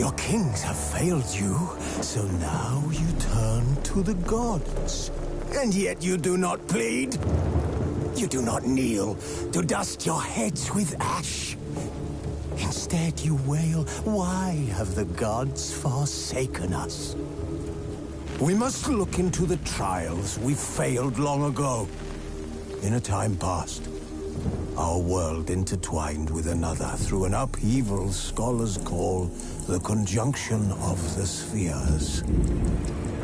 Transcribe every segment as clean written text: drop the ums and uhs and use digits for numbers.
Your kings have failed you, so now you turn to the gods. And yet you do not plead. You do not kneel to dust your heads with ash. Instead you wail, why have the gods forsaken us? We must look into the trials we failed long ago. In a time past, our world intertwined with another through an upheaval scholars call the conjunction of the spheres.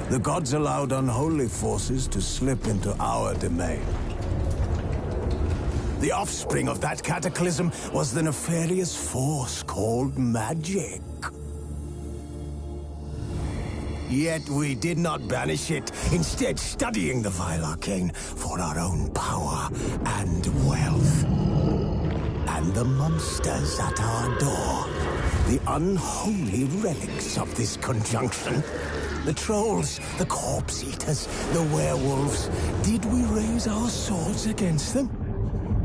The gods allowed unholy forces to slip into our domain. The offspring of that cataclysm was the nefarious force called magic. Yet we did not banish it, instead studying the vile arcane for our own power and wealth. And the monsters at our door, the unholy relics of this conjunction. The trolls, the corpse-eaters, the werewolves. Did we raise our swords against them?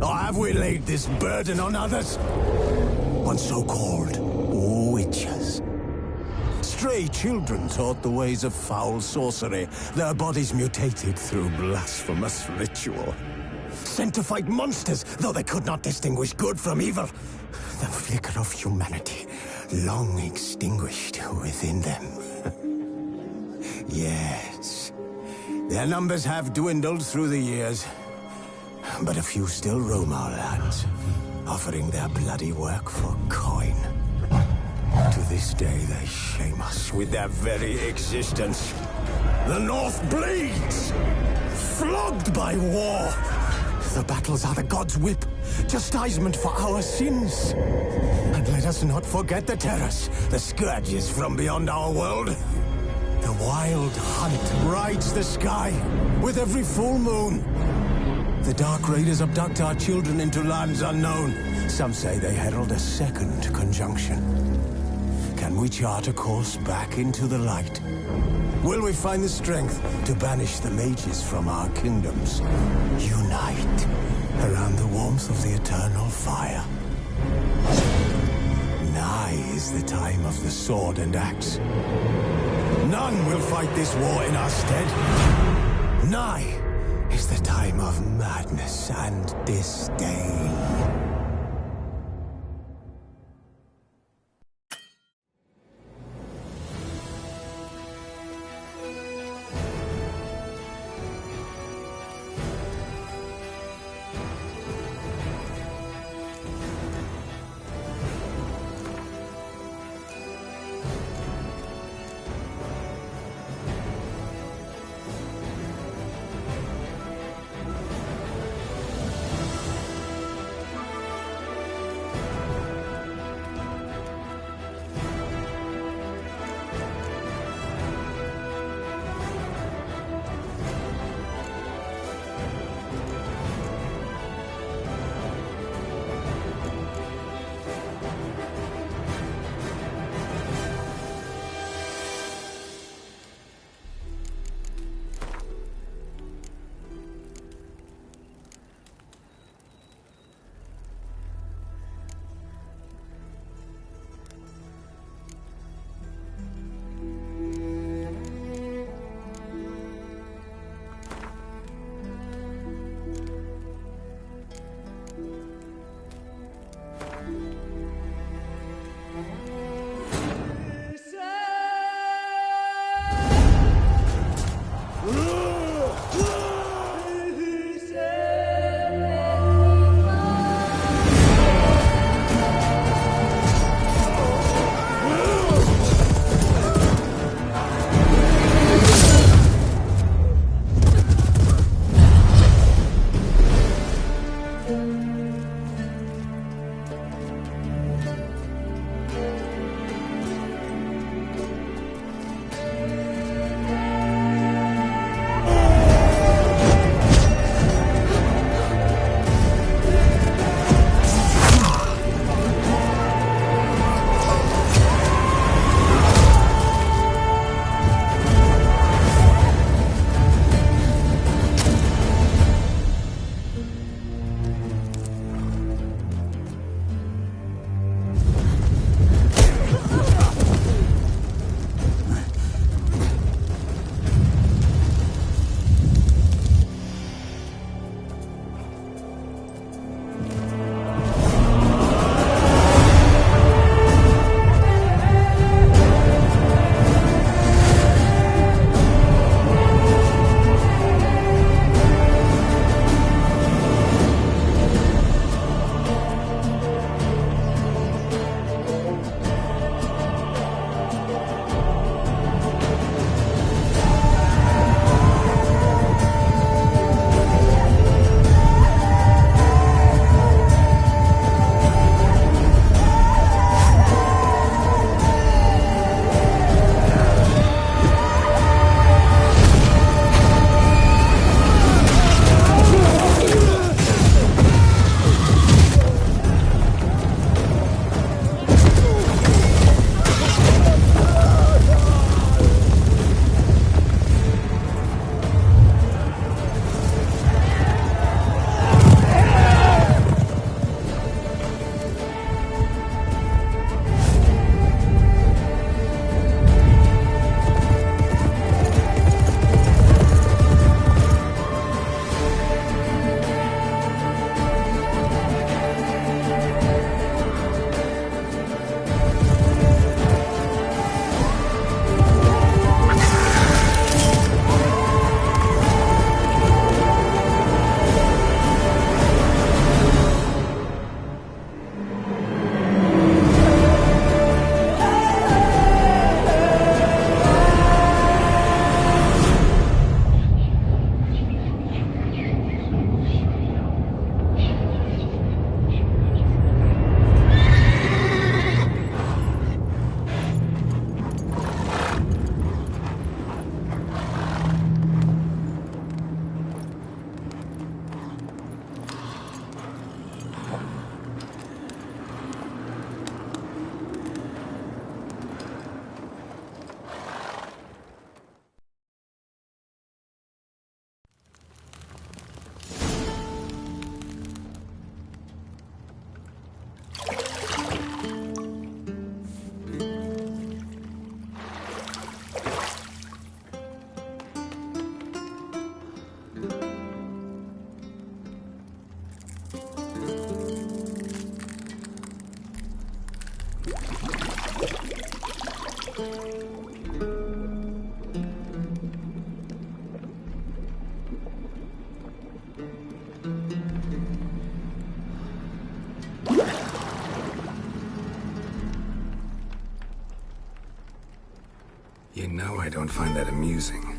Or have we laid this burden on others? On so-called witches. Stray children taught the ways of foul sorcery, their bodies mutated through blasphemous ritual. Sent to fight monsters, though they could not distinguish good from evil. The flicker of humanity, long extinguished within them. Yes, their numbers have dwindled through the years, but a few still roam our lands, offering their bloody work for coin. To this day, they shame us with their very existence. The North bleeds, flogged by war. The battles are the gods' whip, chastisement for our sins. And let us not forget the terrors, the scourges from beyond our world. The wild hunt rides the sky with every full moon. The Dark Raiders abduct our children into lands unknown. Some say they herald a second conjunction. Can we chart a course back into the light? Will we find the strength to banish the mages from our kingdoms? Unite around the warmth of the eternal fire. Nigh is the time of the sword and axe. None will fight this war in our stead. Nigh is the time of madness and disdain. You know I don't find that amusing.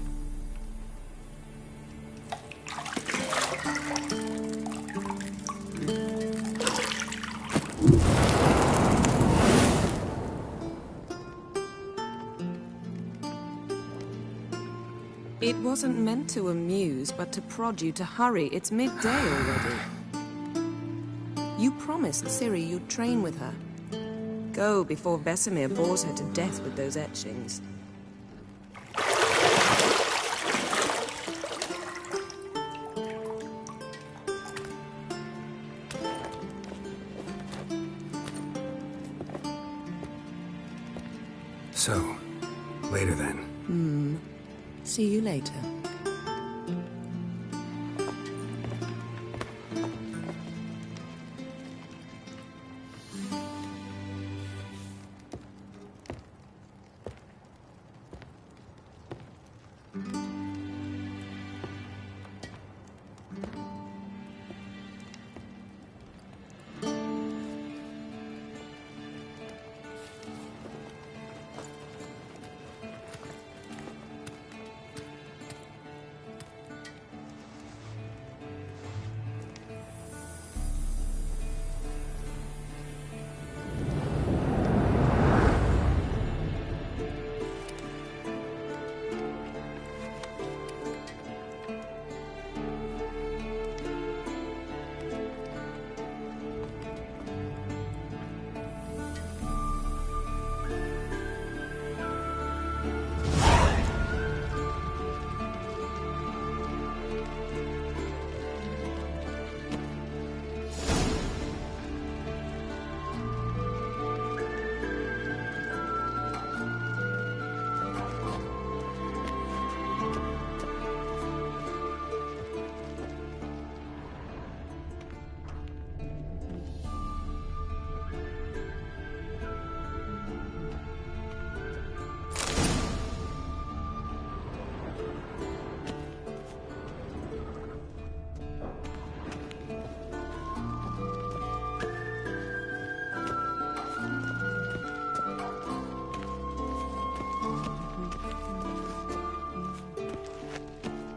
It wasn't meant to amuse, but to prod you to hurry. It's midday already. You promised Ciri you'd train with her. Go before Vesemir bores her to death with those etchings. So, later then. See you later.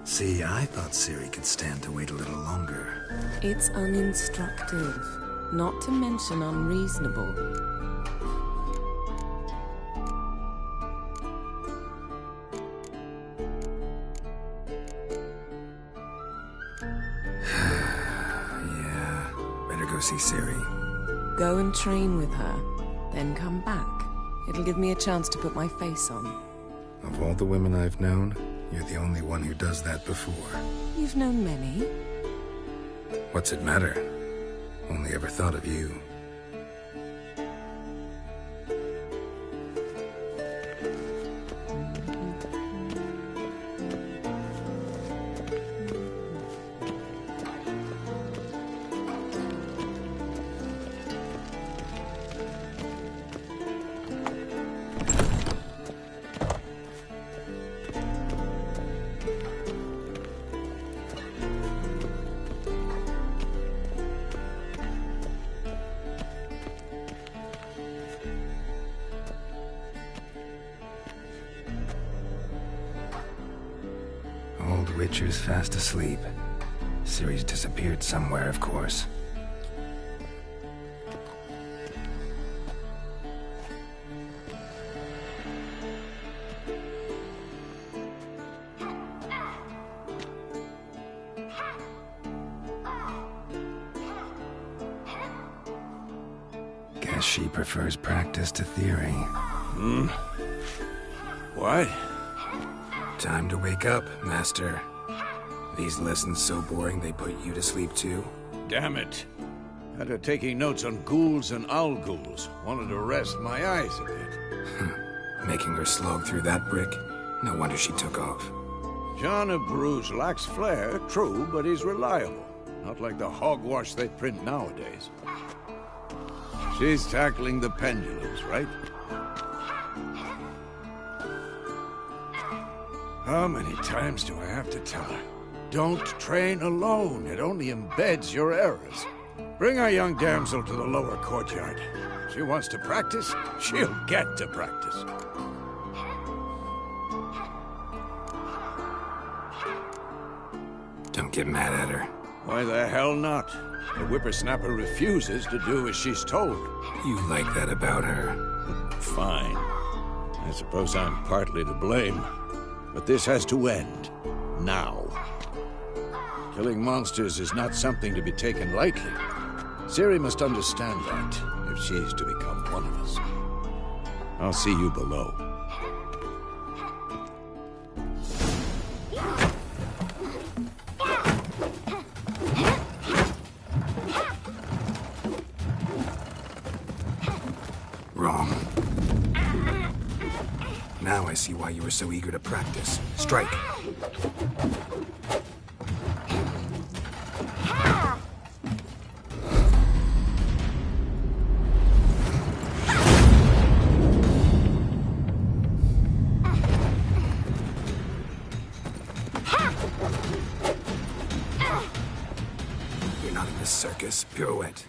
See, I thought Ciri could stand to wait a little longer. It's uninstructive, not to mention unreasonable. Yeah, better go see Ciri. Go and train with her, then come back. It'll give me a chance to put my face on. Of all the women I've known, you're the only one who does that before. You've known many. What's it matter? Only ever thought of you. Witcher's fast asleep. Ciri's disappeared somewhere, of course. Guess she prefers practice to theory. What? Time to wake up, Master. These lessons so boring they put you to sleep too? Damn it. After taking notes on ghouls and owl ghouls, wanted to rest my eyes a bit. Making her slog through that brick? No wonder she took off. John of Bruges lacks flair, true, but he's reliable. Not like the hogwash they print nowadays. She's tackling the pendulums, right? How many times do I have to tell her? Don't train alone. It only embeds your errors. Bring our young damsel to the lower courtyard. She wants to practice, she'll get to practice. Don't get mad at her. Why the hell not? The whippersnapper refuses to do as she's told. You like that about her. Fine. I suppose I'm partly to blame. But this has to end. Now. Killing monsters is not something to be taken lightly. Ciri must understand that, if she's to become one of us. I'll see you below. Wrong. Now I see why you were so eager to practice. Strike. You're not in this circus. Pirouette.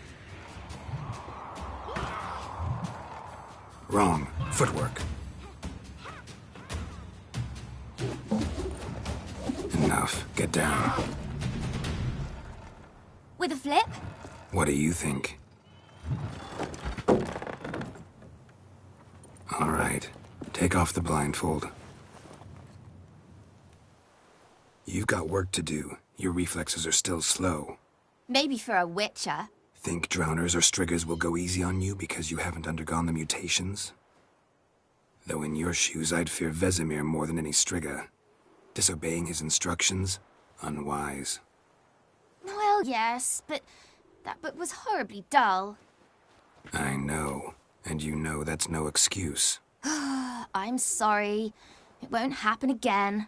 Wrong. Footwork. Enough. Get down. With a flip? What do you think? All right. Take off the blindfold. You've got work to do. Your reflexes are still slow. Maybe for a witcher. Think drowners or striggers will go easy on you because you haven't undergone the mutations? Though in your shoes, I'd fear Vesemir more than any strigger. Disobeying his instructions? Unwise. Well, yes, but that book was horribly dull. I know. And you know that's no excuse. I'm sorry. It won't happen again.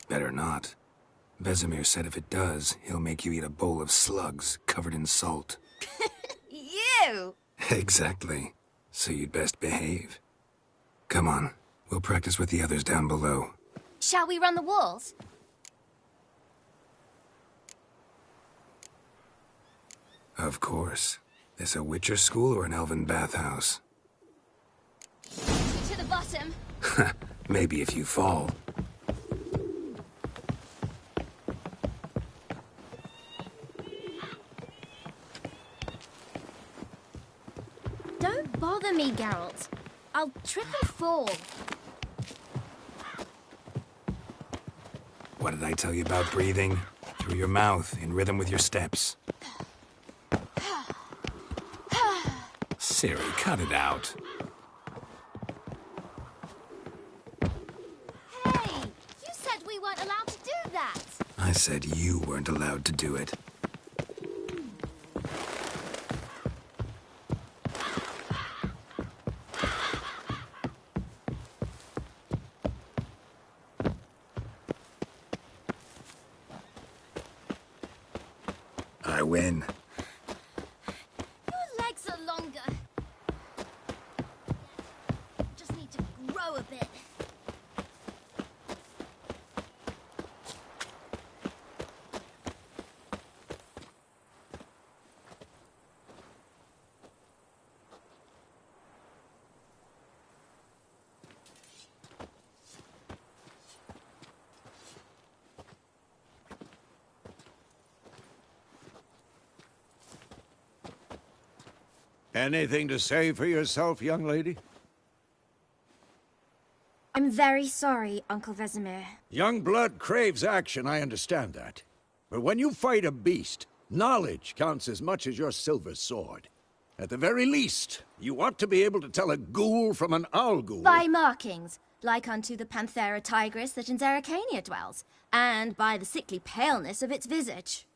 Better not. Vesemir said if it does, he'll make you eat a bowl of slugs covered in salt. You! Exactly. So you'd best behave. Come on. We'll practice with the others down below. Shall we run the walls? Of course. This a Witcher school or an elven bathhouse? To the bottom. Maybe if you fall. Don't bother me, Geralt. I'll trip and fall. What did I tell you about breathing? Through your mouth, in rhythm with your steps. Ciri, cut it out. Hey! You said we weren't allowed to do that! I said you weren't allowed to do it. I win. Your legs are longer. Just need to grow a bit. Anything to say for yourself, young lady? I'm very sorry, Uncle Vesemir. Young blood craves action, I understand that. But when you fight a beast, knowledge counts as much as your silver sword. At the very least, you ought to be able to tell a ghoul from an owl ghoul. By markings, like unto the Panthera tigris that in Zerrikania dwells, and by the sickly paleness of its visage.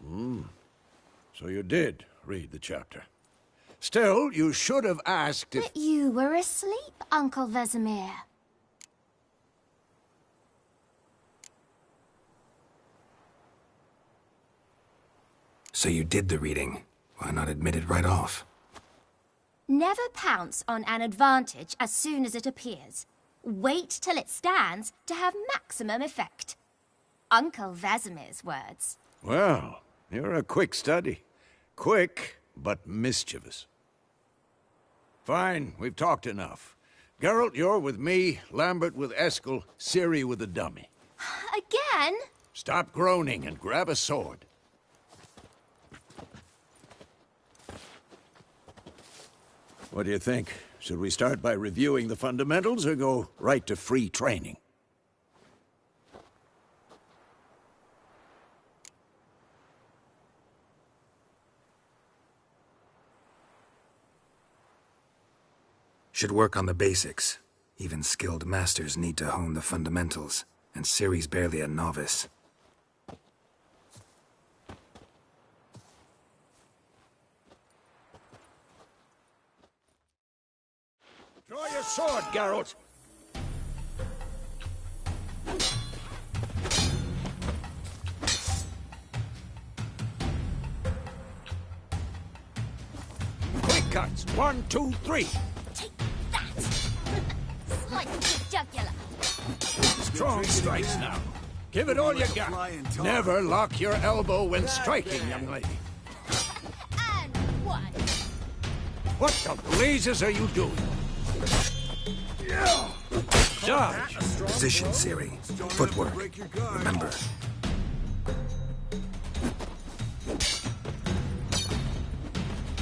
So you did read the chapter. Still, you should have asked if... But you were asleep, Uncle Vesemir. So you did the reading. Why not admit it right off? Never pounce on an advantage as soon as it appears. Wait till it stands to have maximum effect. Uncle Vesemir's words. Well, you're a quick study. Quick, but mischievous. Fine, we've talked enough. Geralt, you're with me, Lambert with Eskel, Ciri with the dummy. Again? Stop groaning and grab a sword. What do you think? Should we start by reviewing the fundamentals or go right to free training? Should work on the basics. Even skilled masters need to hone the fundamentals, and Ciri's barely a novice. Draw your sword, Geralt! Quick cuts! 1, 2, 3! Take that! Slice the jugular. Strong strikes now. Give it all you got. Never lock your elbow when striking, young lady. And one. What the blazes are you doing? Dodge! Position, Ciri. Footwork. Remember.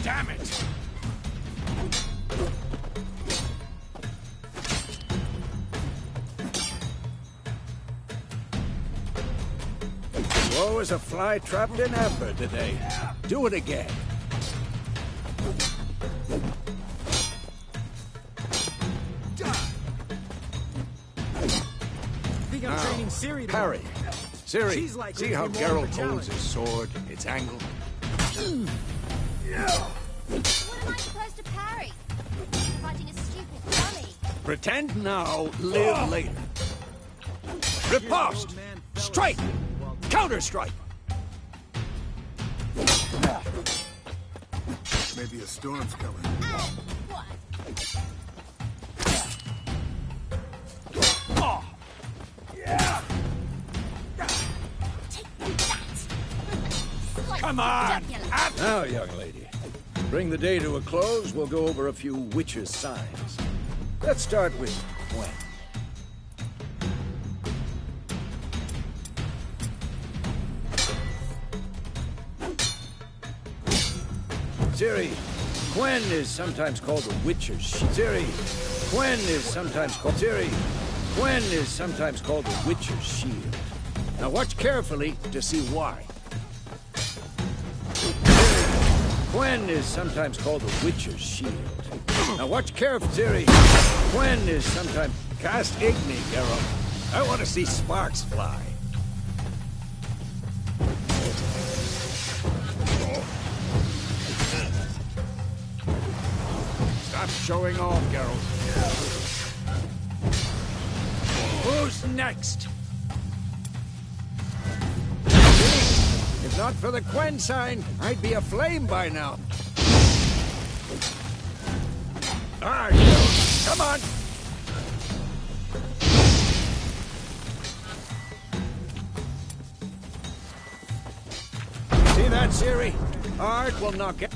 Damn it! Slow as a fly trapped in amber today. Do it again. I'm training Ciri to Parry. Ciri, She's like see how looking more of a Geralt holds challenge. his sword, its angle? What am I supposed to parry? Fighting a stupid dummy. Pretend now, live later. Riposte! Strike! Counter-strike! Maybe a storm's coming. And one. Take that! Slice Come the on! jugular. Up! Now, young lady, bring the day to a close. We'll go over a few witches' signs. Let's start with Gwen. Ciri, Gwen is sometimes called the Witcher's Shield. Ciri, Gwen is sometimes called Gwen is sometimes called the Witcher's Shield. Now watch carefully to see why. Ciri, Gwen is sometimes called the Witcher's Shield. Now watch carefully, Ciri. Gwen is sometimes cast Igni, Geralt. I want to see sparks fly. Stop showing off, Geralt. Who's next? If not for the Gwen sign, I'd be aflame by now. All right, Geralt, come on. See that, Ciri? Art will knock it.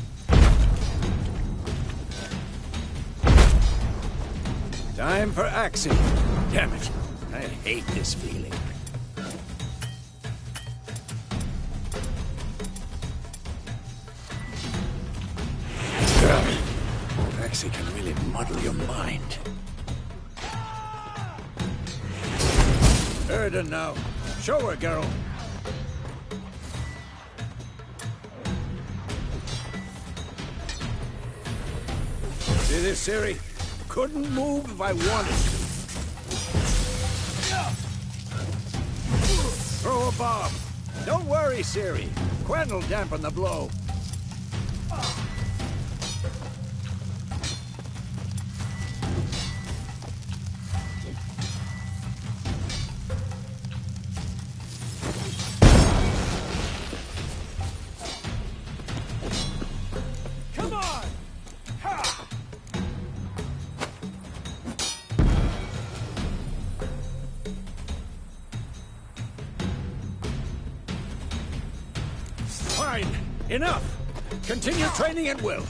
Time for Axii. Damn it. I hate this feeling. Axii can really muddle your mind. Erden now. Show her, Geralt. See this, Ciri? Couldn't move if I wanted to. Throw a bomb. Don't worry, Ciri. Gwen will dampen the blow. Come on! Ha! Enough! Continue training at will.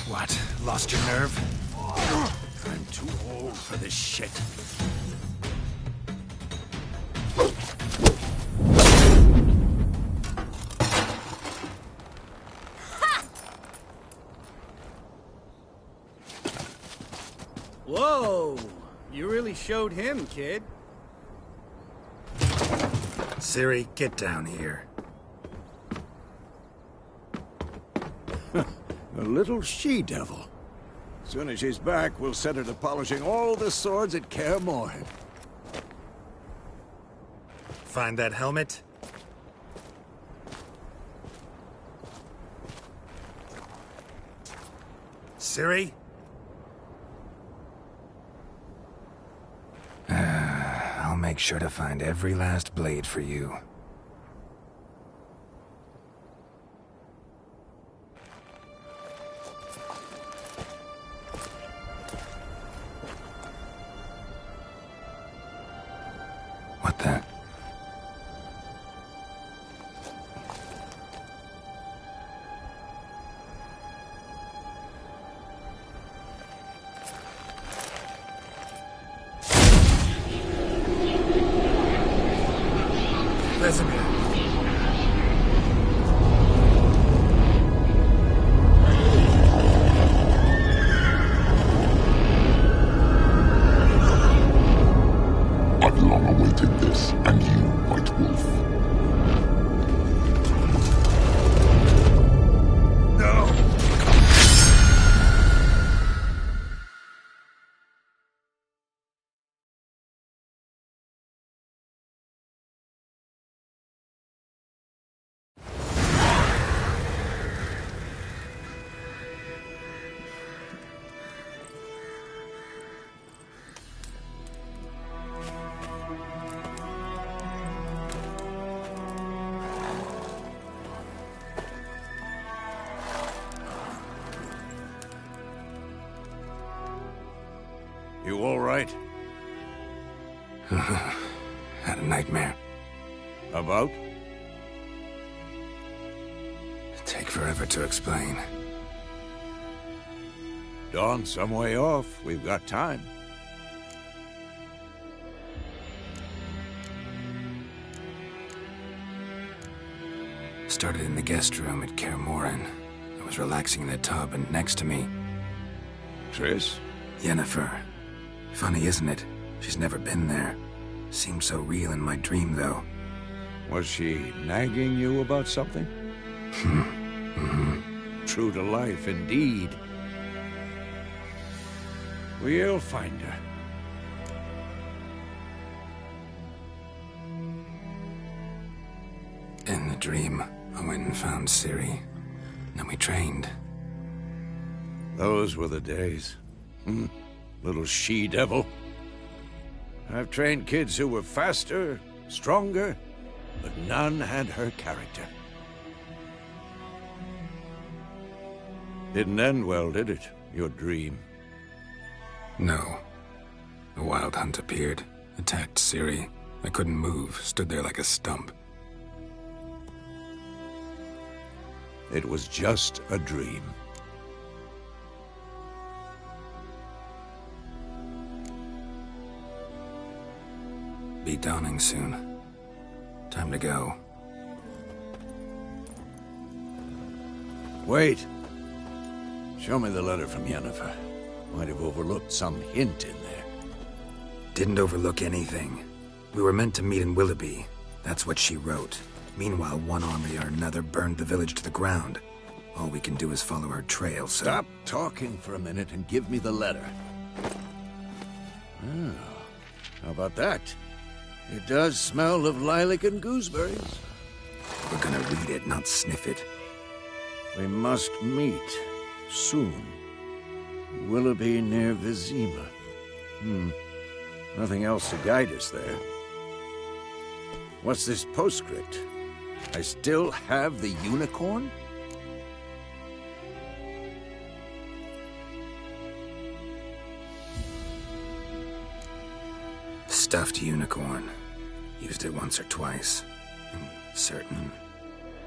What? Lost your nerve? I'm too old for this shit. Whoa! You really showed him, kid. Ciri, get down here. A little she-devil. As soon as she's back, we'll set her to polishing all the swords at Kaer Morhen. Find that helmet? Ciri? I'll make sure to find every last blade for you. What the? Vesemir. I've long awaited this, and you, White Wolf. No! You all right? Had a nightmare. About? Take forever to explain. Dawn's some way off. We've got time. Started in the guest room at Kaer Morhen. I was relaxing in the tub, and next to me, Triss? Yennefer. Funny, isn't it? She's never been there. Seemed so real in my dream, though. Was she nagging you about something? True to life, indeed. We'll find her. In the dream, I went and found Ciri. Then we trained. Those were the days. Little she-devil. I've trained kids who were faster, stronger, but none had her character. Didn't end well, did it? Your dream? No. A wild hunt appeared, attacked Ciri. I couldn't move, stood there like a stump. It was just a dream. Be dawning soon. Time to go. Wait. Show me the letter from Yennefer. Might have overlooked some hint in there. Didn't overlook anything. We were meant to meet in Willoughby. That's what she wrote. Meanwhile, one army or another burned the village to the ground. All we can do is follow her trail, so... Stop talking for a minute and give me the letter. Oh, how about that? It does smell of lilac and gooseberries. We're gonna read it, not sniff it. We must meet soon. Willoughby near Vizima. Nothing else to guide us there. What's this postscript? I still have the unicorn? Stuffed unicorn. Used it once or twice. In certain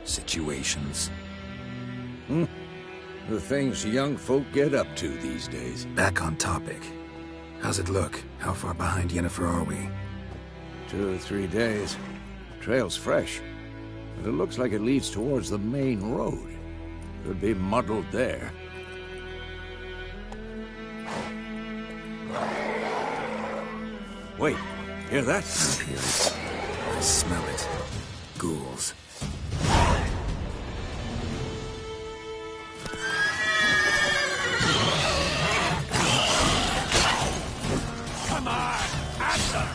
situations. The things young folk get up to these days. Back on topic. How's it look? How far behind Yennefer are we? 2 or 3 days. Trail's fresh. But it looks like it leads towards the main road. Could be muddled there. Wait, hear that? I hear it. I smell it. Ghouls. Come on! Answer!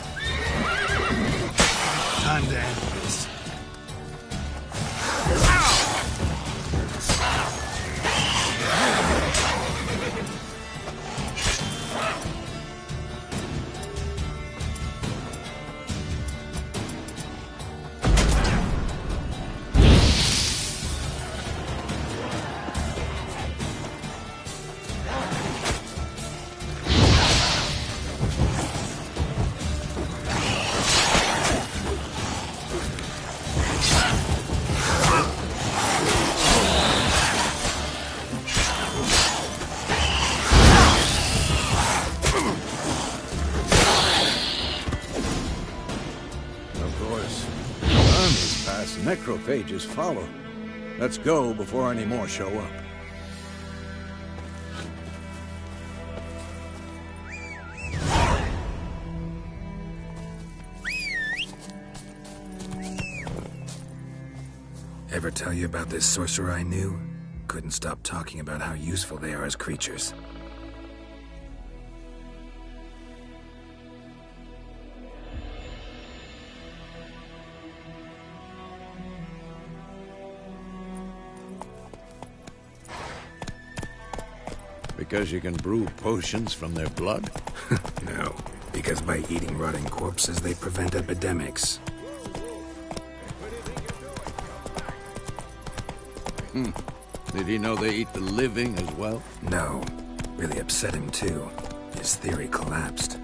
Time to end this. Necrophages follow. Let's go before any more show up. Ever tell you about this sorcerer I knew? Couldn't stop talking about how useful they are as creatures. Because you can brew potions from their blood? No, because by eating rotting corpses, they prevent epidemics. Did he know they eat the living as well? No. Really upset him, too. His theory collapsed.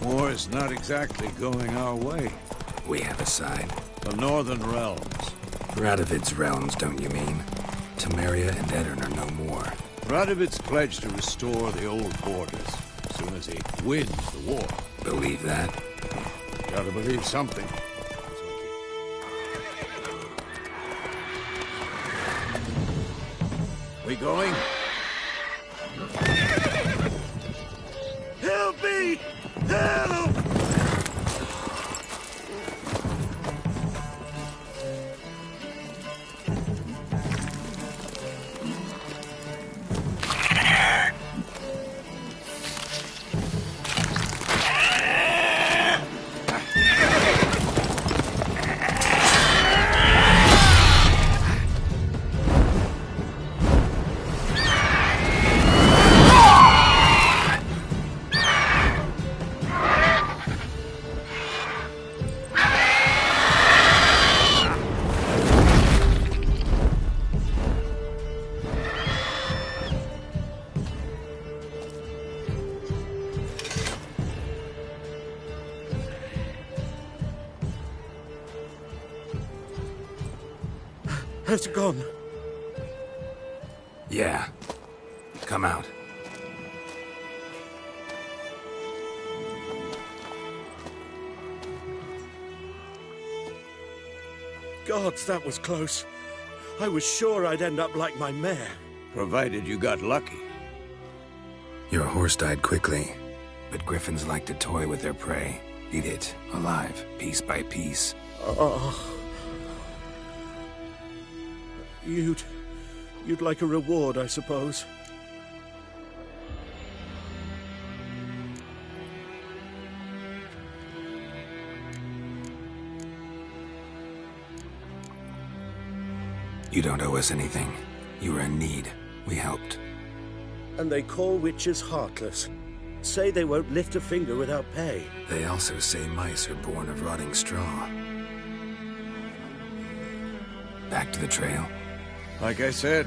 War's not exactly going our way. We have a side. The Northern Realms. Radovid's realms, don't you mean? Temeria and Edirn are no more. Radovid's pledged to restore the old borders as soon as he wins the war. Believe that? Gotta believe something. We going? Help me! Help! has gone. Yeah. Come out. Gods, that was close. I was sure I'd end up like my mare. Provided you got lucky. Your horse died quickly, but griffins like to toy with their prey. Eat it, alive, piece by piece. Oh. You'd like a reward, I suppose. You don't owe us anything. You were in need. We helped. And they call witches heartless. Say they won't lift a finger without pay. They also say mice are born of rotting straw. Back to the trail? Like I said,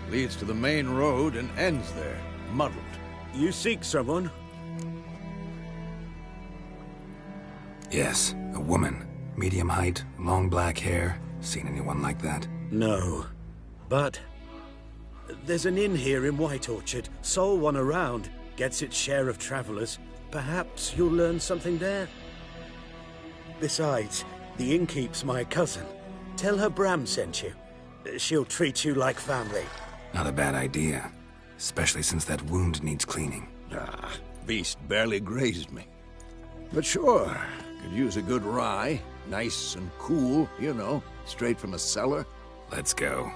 leads to the main road and ends there, muddled. You seek someone? Yes, a woman. Medium height, long black hair. Seen anyone like that? No. But there's an inn here in White Orchard. Sole one around. Gets its share of travelers. Perhaps you'll learn something there. Besides, the innkeep's my cousin. Tell her Bram sent you. She'll treat you like family. Not a bad idea. Especially since that wound needs cleaning. Ah, beast barely grazed me. But sure, could use a good rye. Nice and cool, you know, straight from a cellar. Let's go.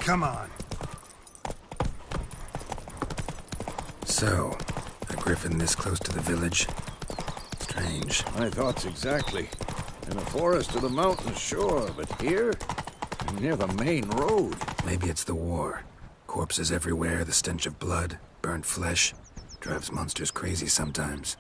Come on. So, a griffin this close to the village? Strange. My thoughts exactly. In the forest or the mountains, sure, but here? Near the main road. Maybe it's the war. Corpses everywhere, the stench of blood, burnt flesh. Drives monsters crazy sometimes.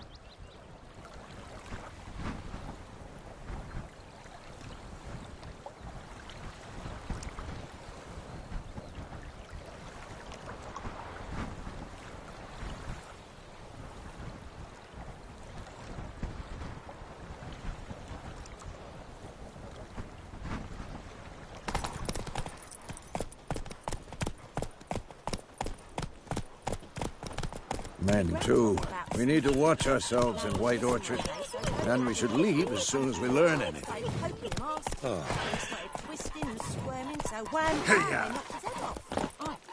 Men, too. We need to watch ourselves in White Orchard. Then we should leave as soon as we learn anything.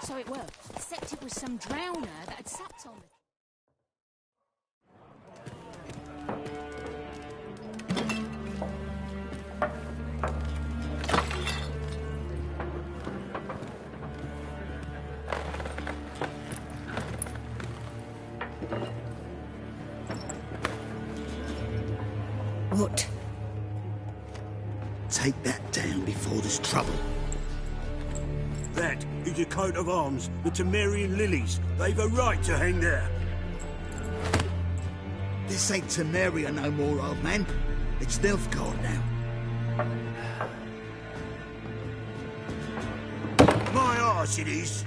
So it were. Except it was some drowner that had sat on the... What? Take that down before there's trouble. That is a coat of arms, the Temerian lilies. They've a right to hang there. This ain't Temeria no more, old man. It's Nilfgaard now. My arse it is.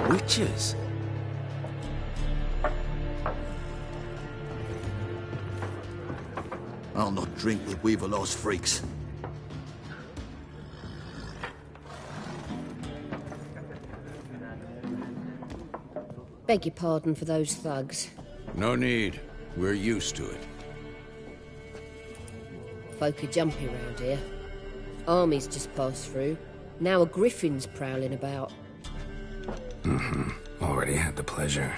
Witches? I'll not drink with Weaverlaw's freaks. Beg your pardon for those thugs. No need. We're used to it. Folk are jumpy round here. Armies just passed through. Now a griffin's prowling about. Already had the pleasure.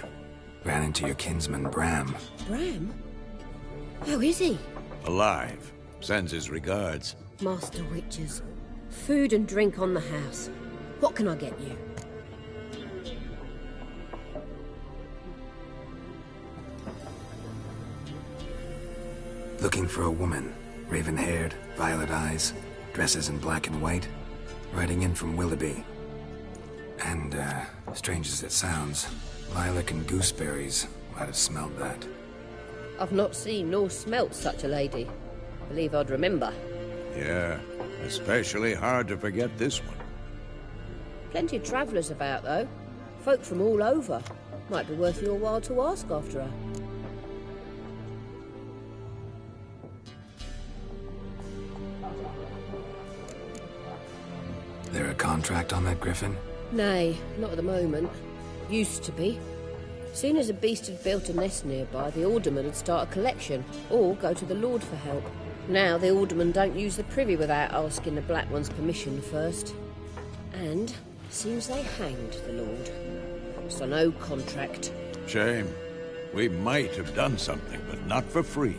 Ran into your kinsman, Bram. Bram? How is he? Alive. Sends his regards. Master Witches. Food and drink on the house. What can I get you? Looking for a woman. Raven-haired, violet eyes, dresses in black and white. Riding in from Willoughby. And, strange as it sounds, lilac and gooseberries. I'd have smelled that. I've not seen nor smelt such a lady. Believe I'd remember. Yeah, especially hard to forget this one. Plenty of travellers about, though. Folk from all over. Might be worth your while to ask after her. There a contract on that griffin? Nay, not at the moment. Used to be. Soon as a beast had built a nest nearby, the alderman would start a collection, or go to the Lord for help. Now the aldermen don't use the privy without asking the Black One's permission first. And seems they hanged the Lord. So no contract. Shame. We might have done something, but not for free.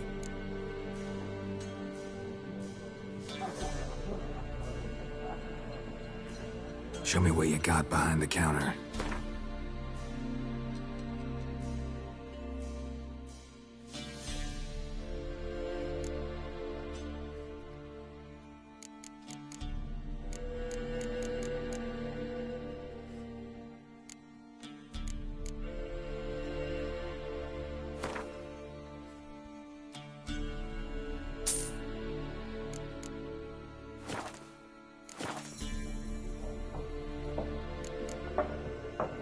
Show me what you got behind the counter.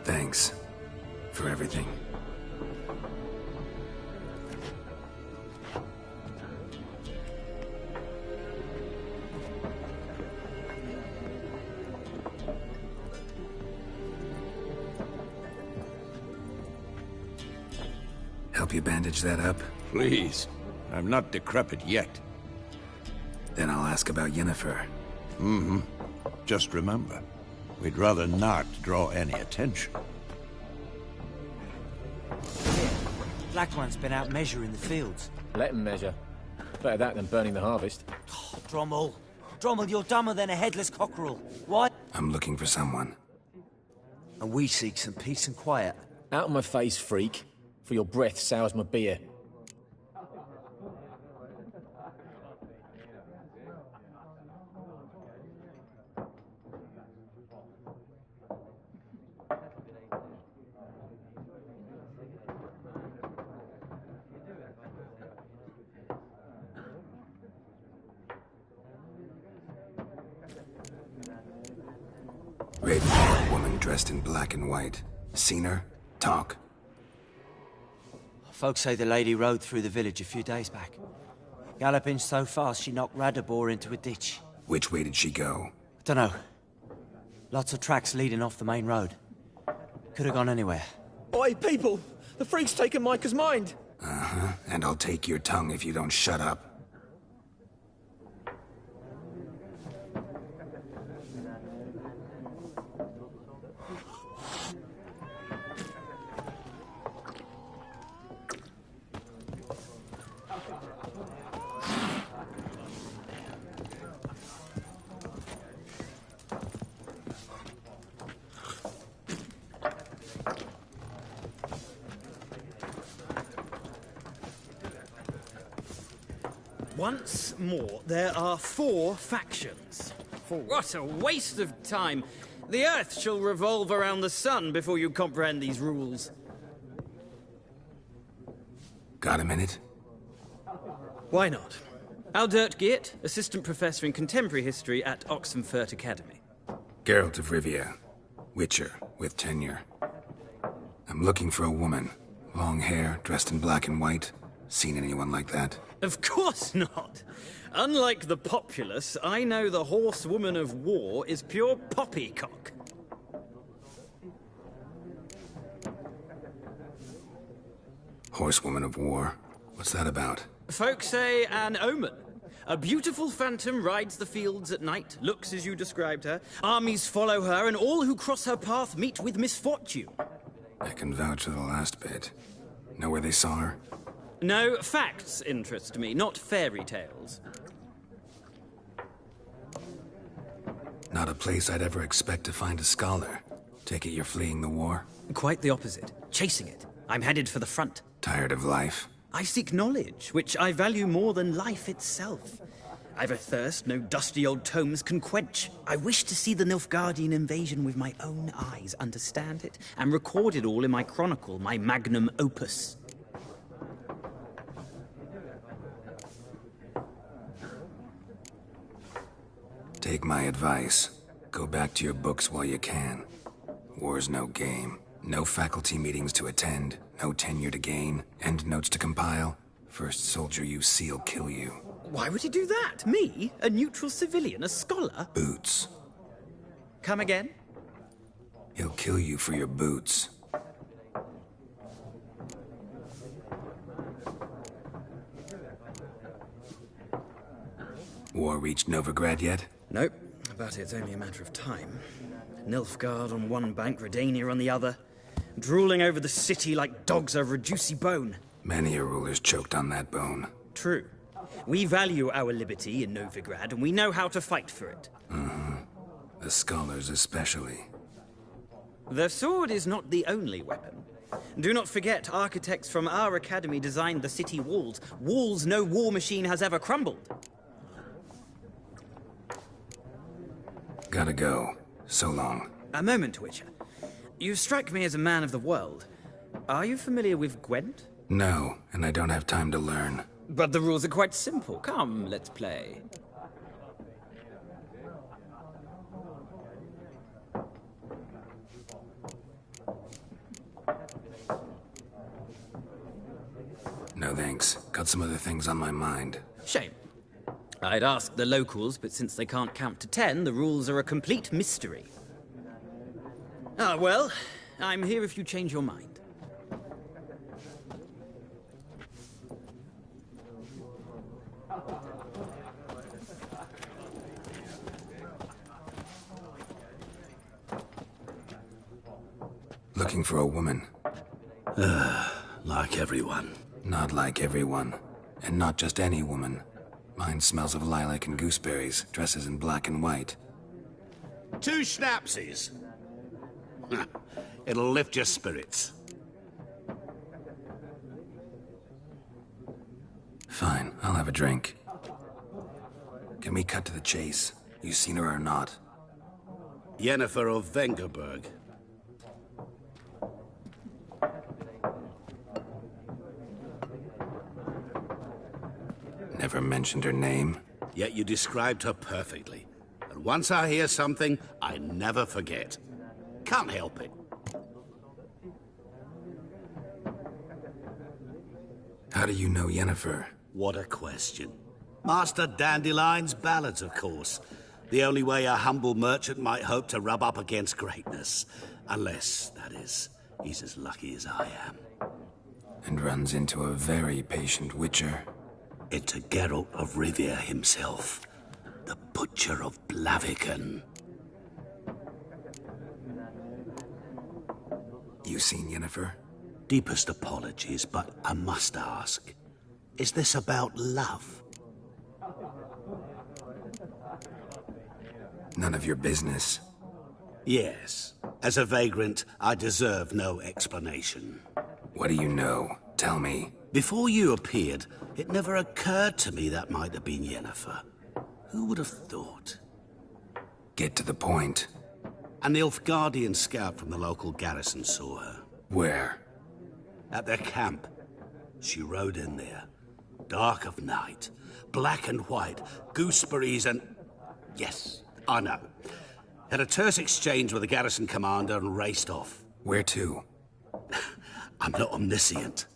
Thanks for everything. Help you bandage that up? Please. I'm not decrepit yet. Then I'll ask about Yennefer. Mm-hmm. Just remember, we'd rather not draw any attention. Black One's been out measuring the fields. Let him measure. Better that than burning the harvest. Oh, Drommel. Drommel, you're dumber than a headless cockerel. Why? I'm looking for someone. And we seek some peace and quiet. Out of my face, freak. For your breath sours my beer. Ravenhaired woman dressed in black and white. Seen her? Talk. Folks say the lady rode through the village a few days back. Galloping so fast she knocked Radabor into a ditch. Which way did she go? Dunno. Lots of tracks leading off the main road. Could have gone anywhere. Oi, people! The freak's taken Micah's mind! Uh-huh. And I'll take your tongue if you don't shut up. Once more, there are 4 factions. What a waste of time! The Earth shall revolve around the sun before you comprehend these rules. Got a minute? Why not? Aldert Geert, Assistant Professor in Contemporary History at Oxenfurt Academy. Geralt of Rivia. Witcher, with tenure. I'm looking for a woman. Long hair, dressed in black and white. Seen anyone like that? Of course not! Unlike the populace, I know the horsewoman of war is pure poppycock. Horsewoman of war? What's that about? Folks say an omen. A beautiful phantom rides the fields at night, looks as you described her. Armies follow her, and all who cross her path meet with misfortune. I can vouch for the last bit. Know where they saw her? No, facts interest me, not fairy tales. Not a place I'd ever expect to find a scholar. Take it you're fleeing the war? Quite the opposite. Chasing it. I'm headed for the front. Tired of life? I seek knowledge, which I value more than life itself. I've a thirst no dusty old tomes can quench. I wish to see the Nilfgaardian invasion with my own eyes, understand it, and record it all in my chronicle, my magnum opus. Take my advice. Go back to your books while you can. War's no game. No faculty meetings to attend, no tenure to gain, end notes to compile. First soldier you see'll kill you. Why would he do that? Me? A neutral civilian? A scholar? Boots. Come again? He'll kill you for your boots. War reached Novigrad yet? Nope, but it's only a matter of time. Nilfgaard on one bank, Redania on the other. Drooling over the city like dogs over a juicy bone. Many a ruler's choked on that bone. True. We value our liberty in Novigrad, and we know how to fight for it. Mm-hmm. The scholars especially. The sword is not the only weapon. Do not forget, architects from our academy designed the city walls. Walls no war machine has ever crumbled. Gotta go. So long. A moment, Witcher. You strike me as a man of the world. Are you familiar with Gwent? No, and I don't have time to learn. But the rules are quite simple. Come, let's play. No thanks. Got some other things on my mind. Shame. I'd ask the locals, but since they can't count to 10, the rules are a complete mystery. Ah, well, I'm here if you change your mind. Looking for a woman. Like everyone. Not like everyone. And not just any woman. Mine smells of lilac and gooseberries, dresses in black and white. 2 schnapsies. It'll lift your spirits. Fine, I'll have a drink. Can we cut to the chase? You seen her or not? Yennefer of Vengerberg. Never mentioned her name. Yet you described her perfectly. And once I hear something, I never forget. Can't help it. How do you know Yennefer? What a question. Master Dandelion's ballads, of course. The only way a humble merchant might hope to rub up against greatness. Unless, that is, he's as lucky as I am. And runs into a very patient witcher. Into Geralt of Rivia himself. The Butcher of Blaviken. You seen Yennefer? Deepest apologies, but I must ask. Is this about love? None of your business. Yes. As a vagrant, I deserve no explanation. What do you know? Tell me. Before you appeared, it never occurred to me that might have been Yennefer. Who would have thought? Get to the point. An Nilfgaardian scout from the local garrison saw her. Where? At their camp. She rode in there. Dark of night. Black and white. Gooseberries and... Yes, I know. Had a terse exchange with the garrison commander and raced off. Where to? I'm not omniscient.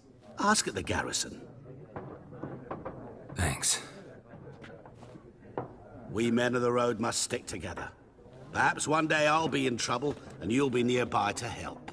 Ask at the garrison. Thanks. We men of the road must stick together. Perhaps one day I'll be in trouble and you'll be nearby to help.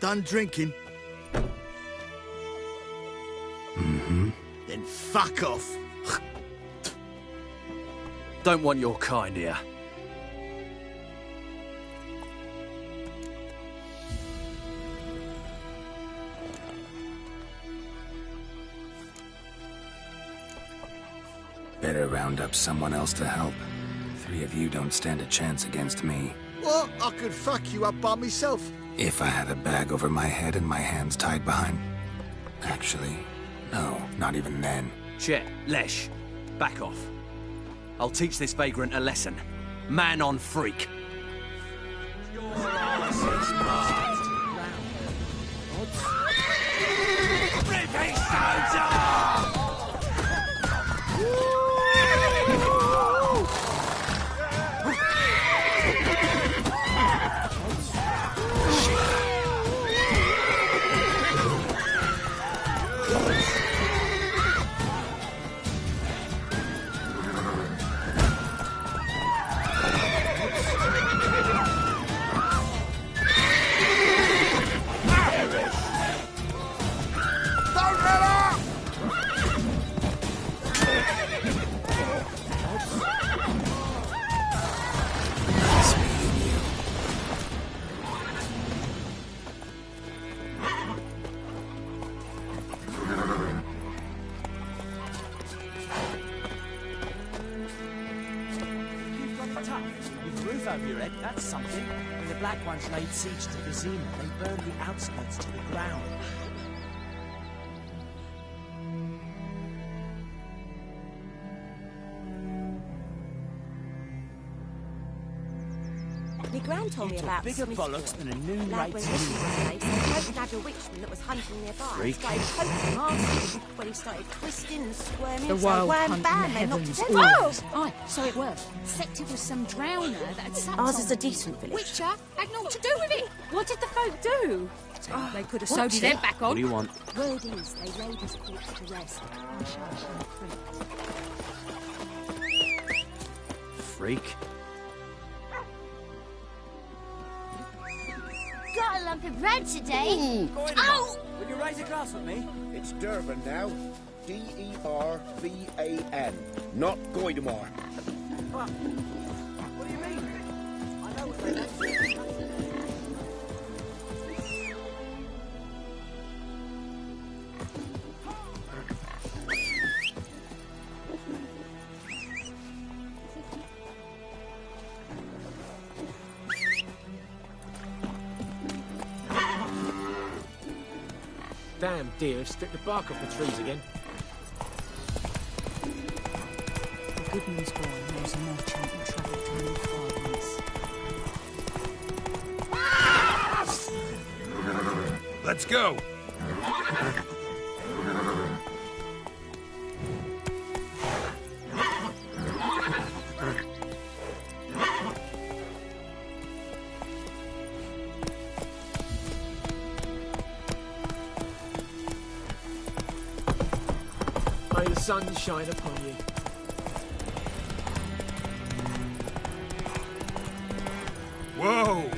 Done drinking? Mm-hmm. Then fuck off. Don't want your kind here. Better round up someone else to help. 3 of you don't stand a chance against me. What? I could fuck you up by myself. If I had a bag over my head and my hands tied behind... Actually, no, not even then. Chet, Lesh, back off. I'll teach this vagrant a lesson. Man on freak. With a roof over your head, that's something. When the Black Ones laid siege to Vizima, they burned the outskirts to the ground. My gran told me about bigger bollocks than a noon lad rate. went missing one day, so he hoped had a witchman that was hunting nearby. Freak. He started poking asking when he started twisting and squirming. The so wild wham hunt bam, in the they knocked heavens his head always. off. Aye, so it were. Except it was some drowner that had sat Ours on is a decent village. Witcher had naught to do with it. What did the folk do? They could have What sewed his shit? head back on. What do you want? Word is, they laid his corpse to rest on Sharsham Creek. Freak. Got a lump of bread today. Oh! Will you raise a glass with me? It's Durban now. D-E-R-B-A-N. Not Goidamore. What do you mean? I know what they meant. Damn deer stripped the bark off the trees again. The good news boy knows a merchant who travelled to Newfoundland. Let's go! May the sun shine upon you. Whoa!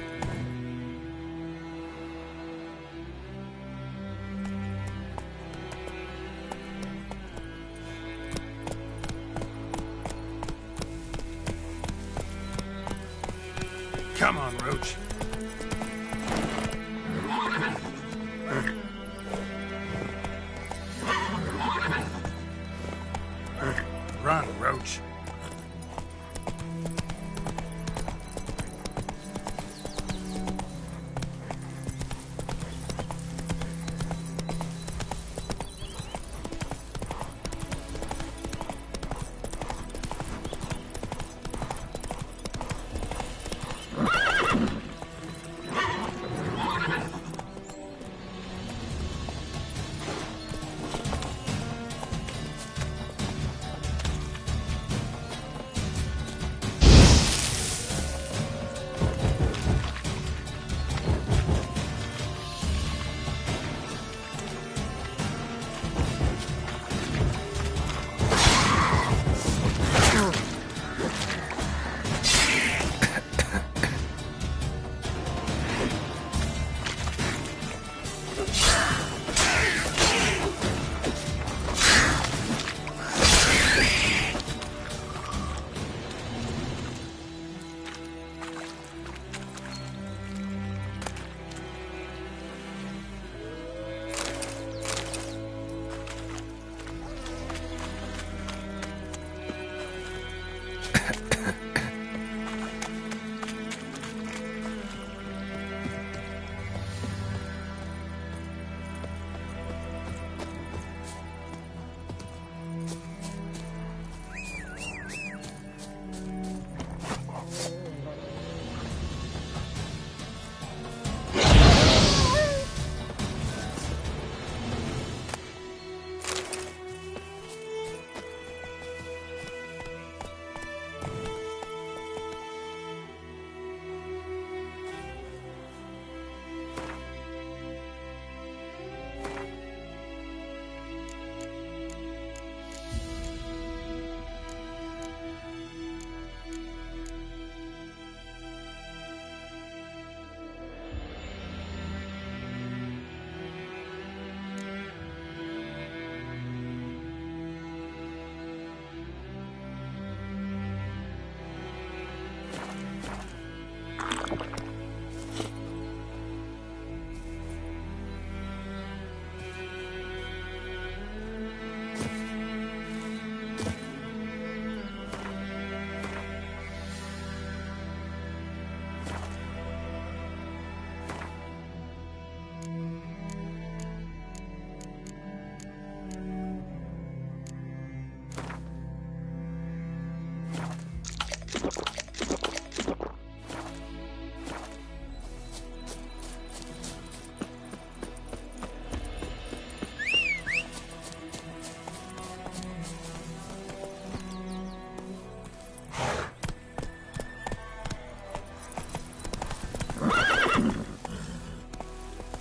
Come on, Roach. Run, Roach.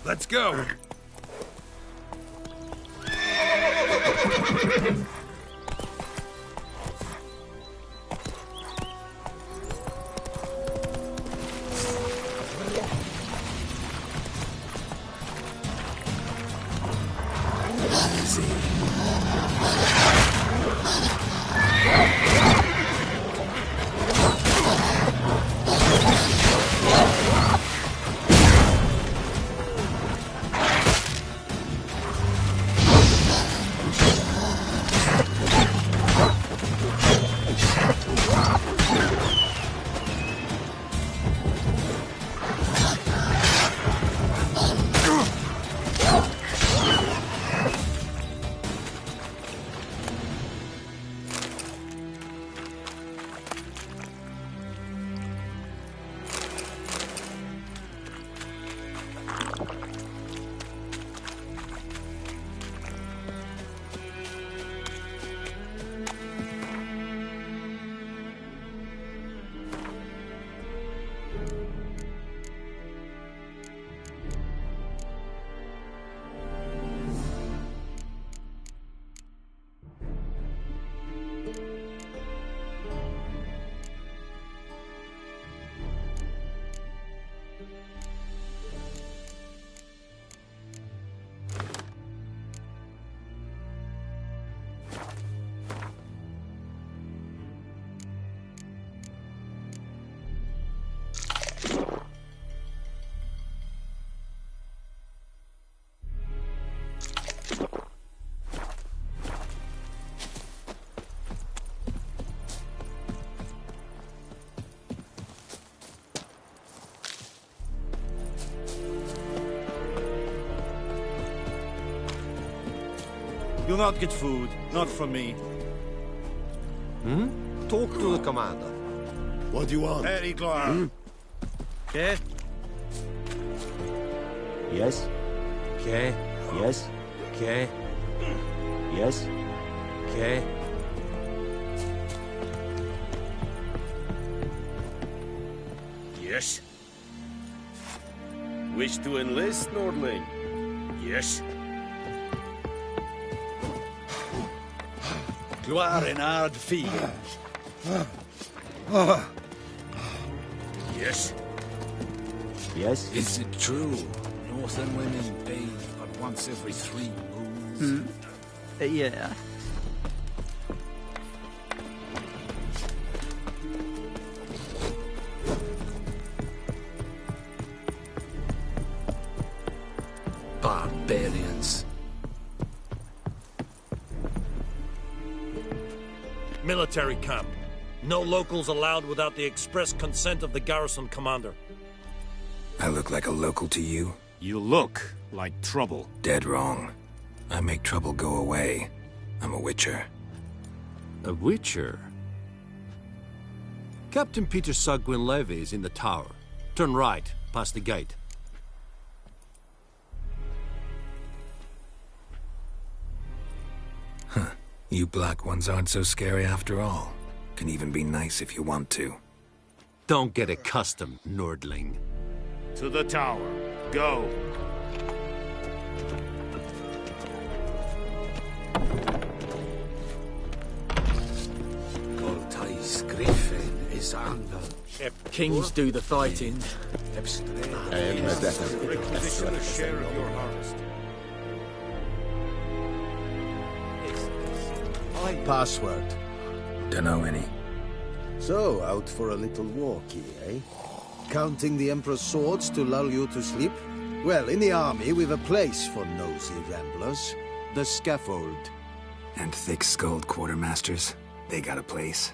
Let's go! You'll not get food, not from me. Hmm? Talk to the commander. What do you want? Very clear. Okay. Yes. Okay. Yes. Okay. Yes. Okay. Yes. Wish to enlist, Nordling? Yes. Gloire in hard field. Yes. Yes. Is it true? Northern women bathe but once every 3 moons? Yeah. Barbarians. Military camp. No locals allowed without the express consent of the garrison commander. I look like a local to you? You look like trouble. Dead wrong. I make trouble go away. I'm a witcher. A witcher? Captain Peter Sugwin Levy is in the tower. Turn right, past the gate. Huh. You black ones aren't so scary after all. Can even be nice if you want to. Don't get accustomed, Nordling. To the tower. Go. Kings do the fighting. Requisition a share of your harvest. Password. Dunno any. So, out for a little walkie, eh? Counting the Emperor's swords to lull you to sleep? Well, in the army, we've a place for nosy ramblers. The scaffold. And thick-skulled quartermasters. They got a place.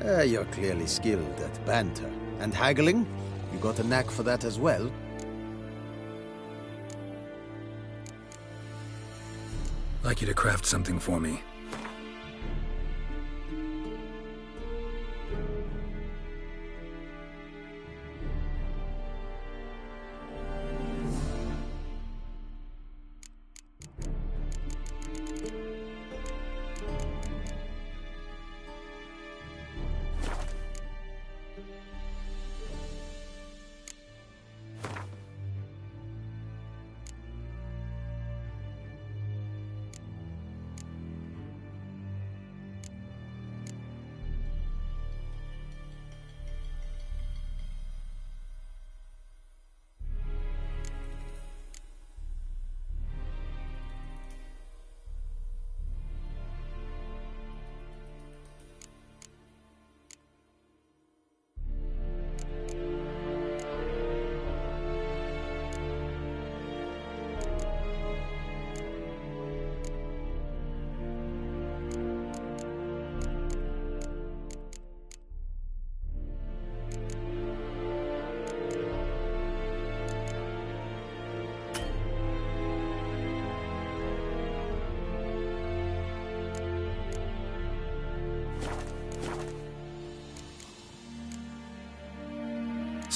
You're clearly skilled at banter. And haggling? You got a knack for that as well? Like you to craft something for me.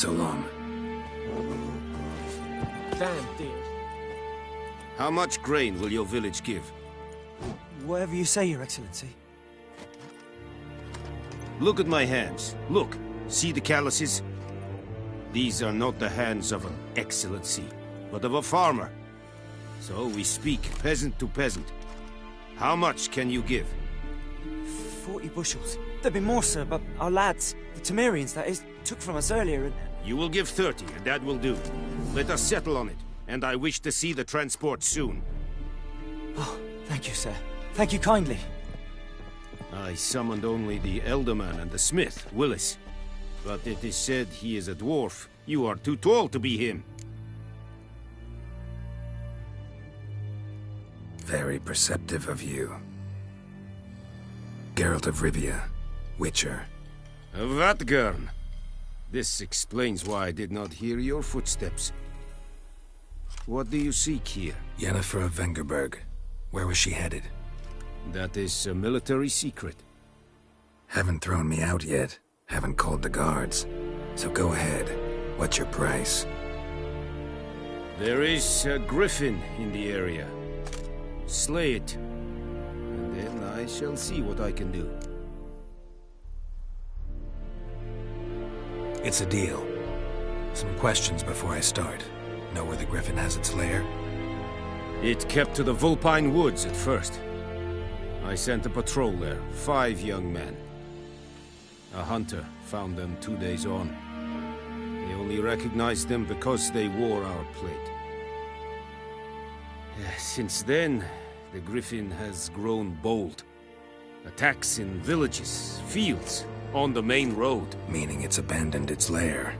So long. Damn, dear. How much grain will your village give? Whatever you say, Your Excellency. Look at my hands. Look. See the calluses? These are not the hands of an excellency, but of a farmer. So we speak peasant to peasant. How much can you give? 40 bushels. There'd be more, sir, but our lads, the Temerians, that is, took from us earlier and... You will give 30, and that will do. Let us settle on it, and I wish to see the transport soon. Oh, thank you, sir. Thank you kindly. I summoned only the Elderman and the smith, Willis. But it is said he is a dwarf. You are too tall to be him. Very perceptive of you. Geralt of Rivia, Witcher. Vatgern! This explains why I did not hear your footsteps. What do you seek here? Yennefer of Vengerberg. Where was she headed? That is a military secret. Haven't thrown me out yet. Haven't called the guards. So go ahead. What's your price? There is a griffin in the area. Slay it. And then I shall see what I can do. It's a deal. Some questions before I start. Know where the griffin has its lair? It kept to the Vulpine Woods at first. I sent a patrol there, 5 young men. A hunter found them 2 days on. They only recognized them because they wore our plate. Since then, the griffin has grown bold. Attacks in villages, fields, on the main road. Meaning it's abandoned its lair.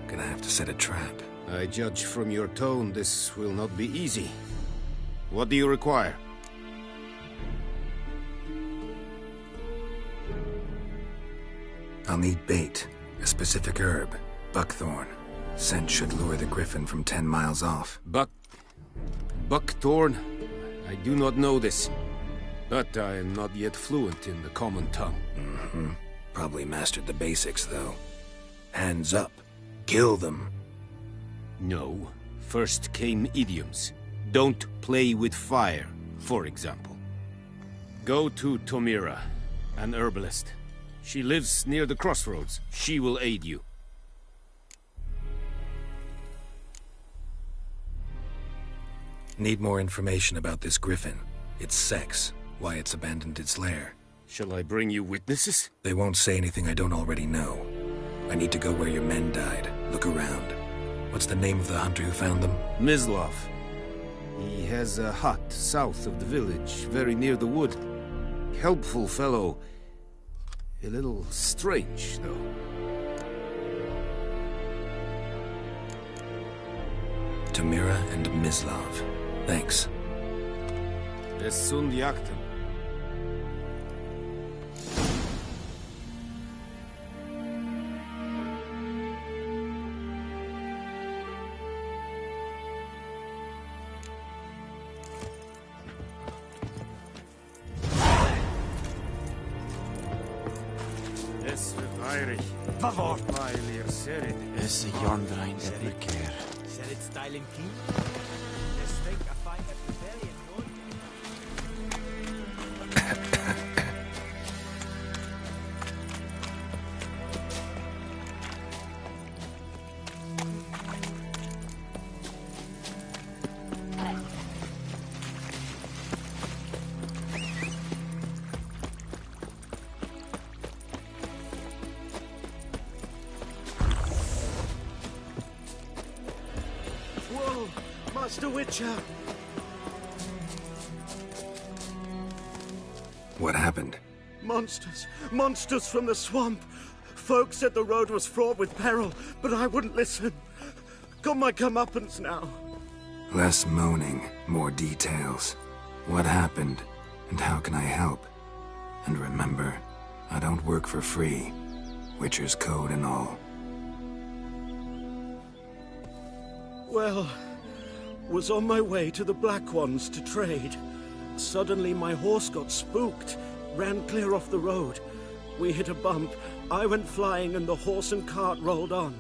Gonna have to set a trap. I judge from your tone this will not be easy. What do you require? I'll need bait, a specific herb, buckthorn. Scent should lure the griffin from 10 miles off. Buckthorn? I do not know this. But I am not yet fluent in the common tongue. Mm-hmm. Probably mastered the basics, though. Hands up. Kill them. No. First came idioms. Don't play with fire, for example. Go to Tomira, an herbalist. She lives near the crossroads. She will aid you. Need more information about this griffin. Its sex, why it's abandoned its lair. Shall I bring you witnesses? They won't say anything I don't already know. I need to go where your men died. Look around. What's the name of the hunter who found them? Mislav. He has a hut south of the village, very near the wood. Helpful fellow. A little strange, though. Tomira and Mislav. Thanks. Es sunt jagten. Es wird eilig. Favor. Weil ihr seht. Es ist yonder ein Edmerkeer. Set it style and key. Let's think I find a rebellion. Whoa, Master Witcher! What happened? Monsters! Monsters from the swamp! Folk said the road was fraught with peril, but I wouldn't listen. Got my comeuppance now. Less moaning, more details. What happened, and how can I help? And remember, I don't work for free. Witcher's code and all. Well, was on my way to the Black Ones to trade. Suddenly my horse got spooked, ran clear off the road. We hit a bump, I went flying and the horse and cart rolled on.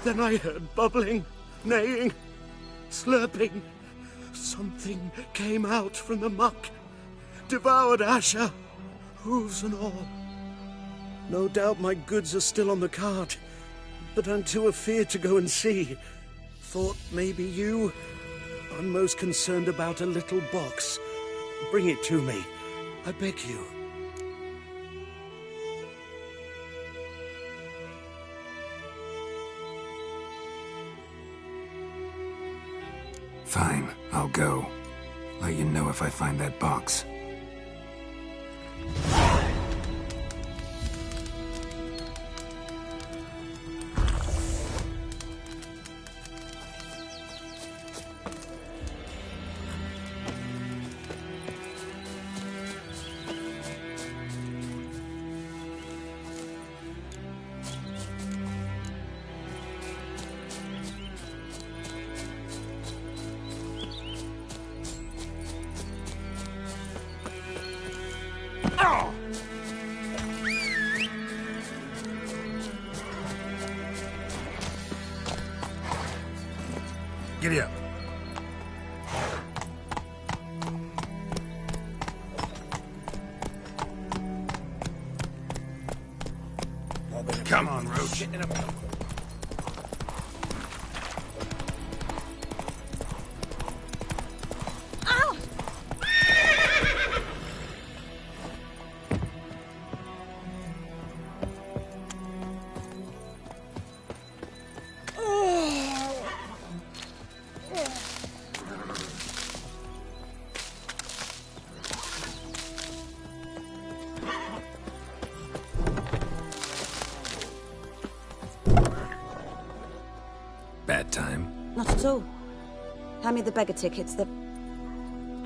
Then I heard bubbling, neighing, slurping. Something came out from the muck, devoured Asher, hooves and all. No doubt my goods are still on the cart, but I'm too afeard to go and see. Thought maybe you. I'm most concerned about a little box. Bring it to me, I beg you. Fine, I'll go. Let you know if I find that box. Giddy up. Come on, Roach. Bad time? Not at all. Hand me the beggar tickets, the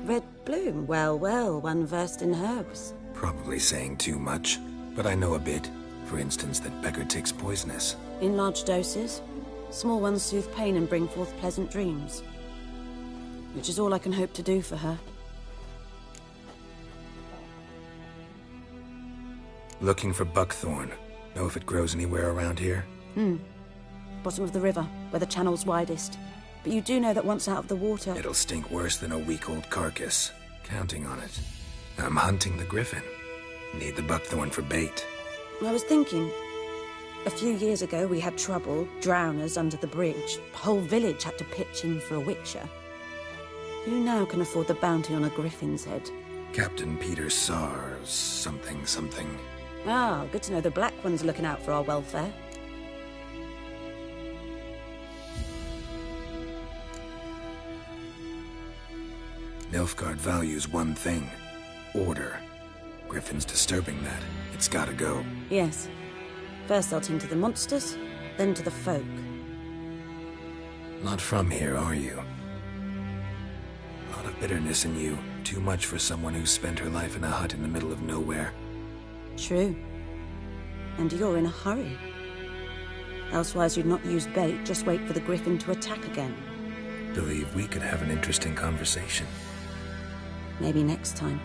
red bloom. Well, well, one versed in herbs. Probably saying too much, but I know a bit. For instance, that beggar tick's poisonous. In large doses. Small ones soothe pain and bring forth pleasant dreams. Which is all I can hope to do for her. Looking for buckthorn. Know if it grows anywhere around here? Bottom of the river, where the channel's widest. But you do know that once out of the water... It'll stink worse than a week-old carcass. Counting on it. I'm hunting the griffin. Need the buckthorn for bait. I was thinking... A few years ago we had trouble, drowners under the bridge. The whole village had to pitch in for a witcher. Who now can afford the bounty on a griffin's head? Captain Peter Sars, something. Ah, good to know the Black One's looking out for our welfare. Nilfgaard values one thing. Order. Griffin's disturbing that. It's gotta go. Yes. First I'll tend to the monsters, then to the folk. Not from here, are you? A lot of bitterness in you. Too much for someone who spent her life in a hut in the middle of nowhere. True. And you're in a hurry. Elsewise you'd not use bait, just wait for the griffin to attack again. Believe we could have an interesting conversation. Maybe next time.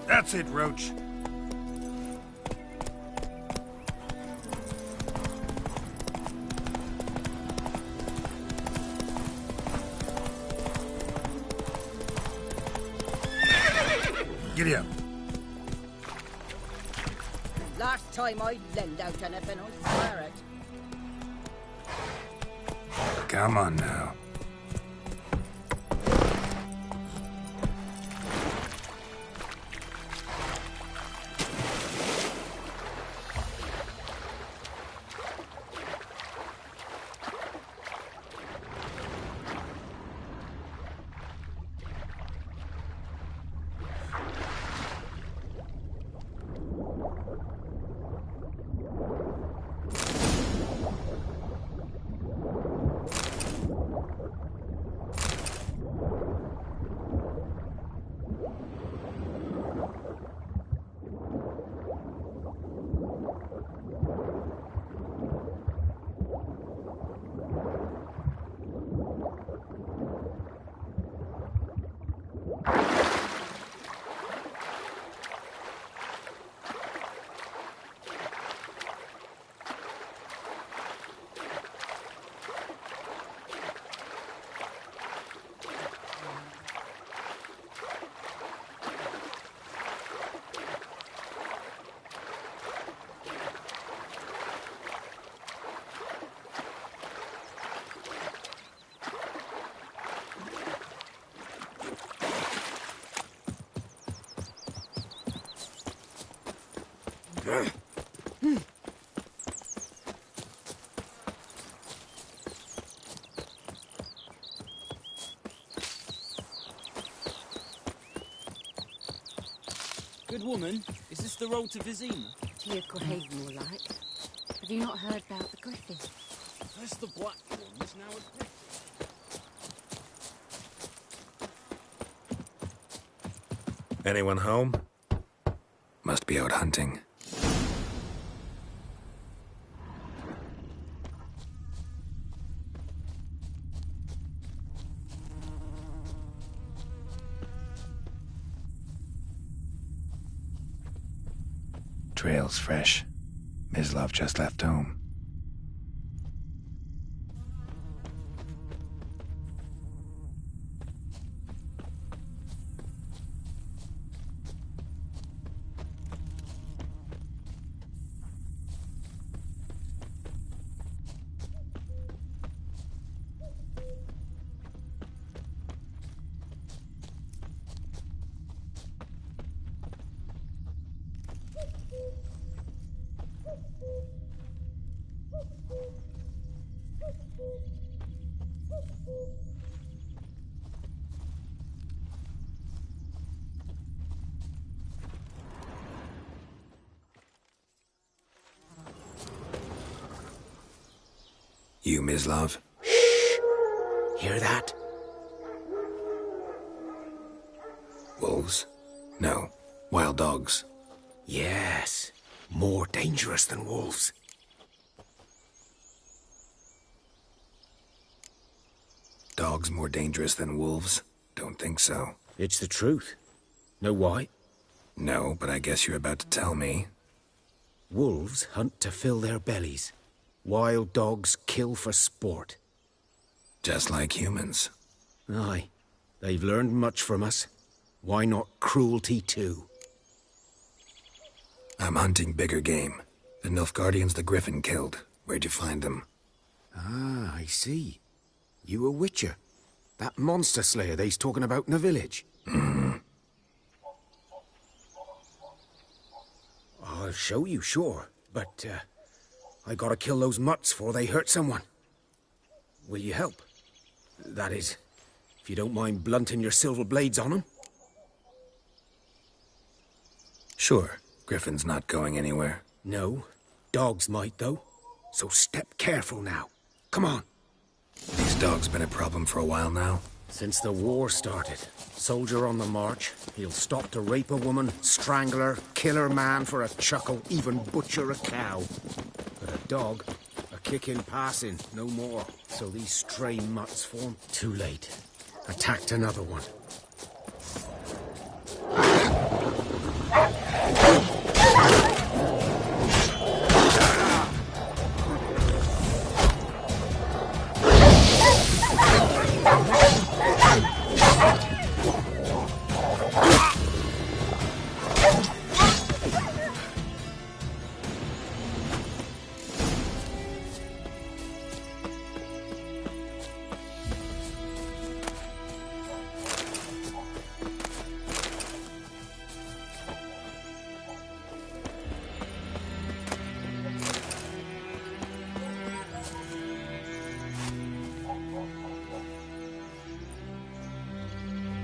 That's it, Roach. Giddy up. Last time I lend out anything, I swear it. Come on now. Good woman, is this the road to Vizima? To your grave, more like. Have you not heard about the griffin? That's the black one. There's now a griffin. Anyone home? Must be out hunting. Trail's fresh. Mislav just left home. You, Mislav? Shh! Hear that? Wolves? No. Wild dogs. Yes. More dangerous than wolves. Dogs more dangerous than wolves? Don't think so. It's the truth. Know why? No, but I guess you're about to tell me. Wolves hunt to fill their bellies. Wild dogs kill for sport. Just like humans. Aye. They've learned much from us. Why not cruelty too? I'm hunting bigger game. The Nilfgaardians the Griffin killed. Where'd you find them? Ah, I see. You a witcher. That monster slayer they's talking about in the village. I'll show you, sure. But, I gotta kill those mutts before they hurt someone. Will you help? That is, if you don't mind blunting your silver blades on them. Sure. Griffin's not going anywhere. No. Dogs might, though. So step careful now. Come on. These dogs been a problem for a while now? Since the war started. Soldier on the march. He'll stop to rape a woman, strangle her, kill her man for a chuckle, even butcher a cow. But a dog, a kick in passing, no more. So these stray mutts form. Too late. Attacked another one.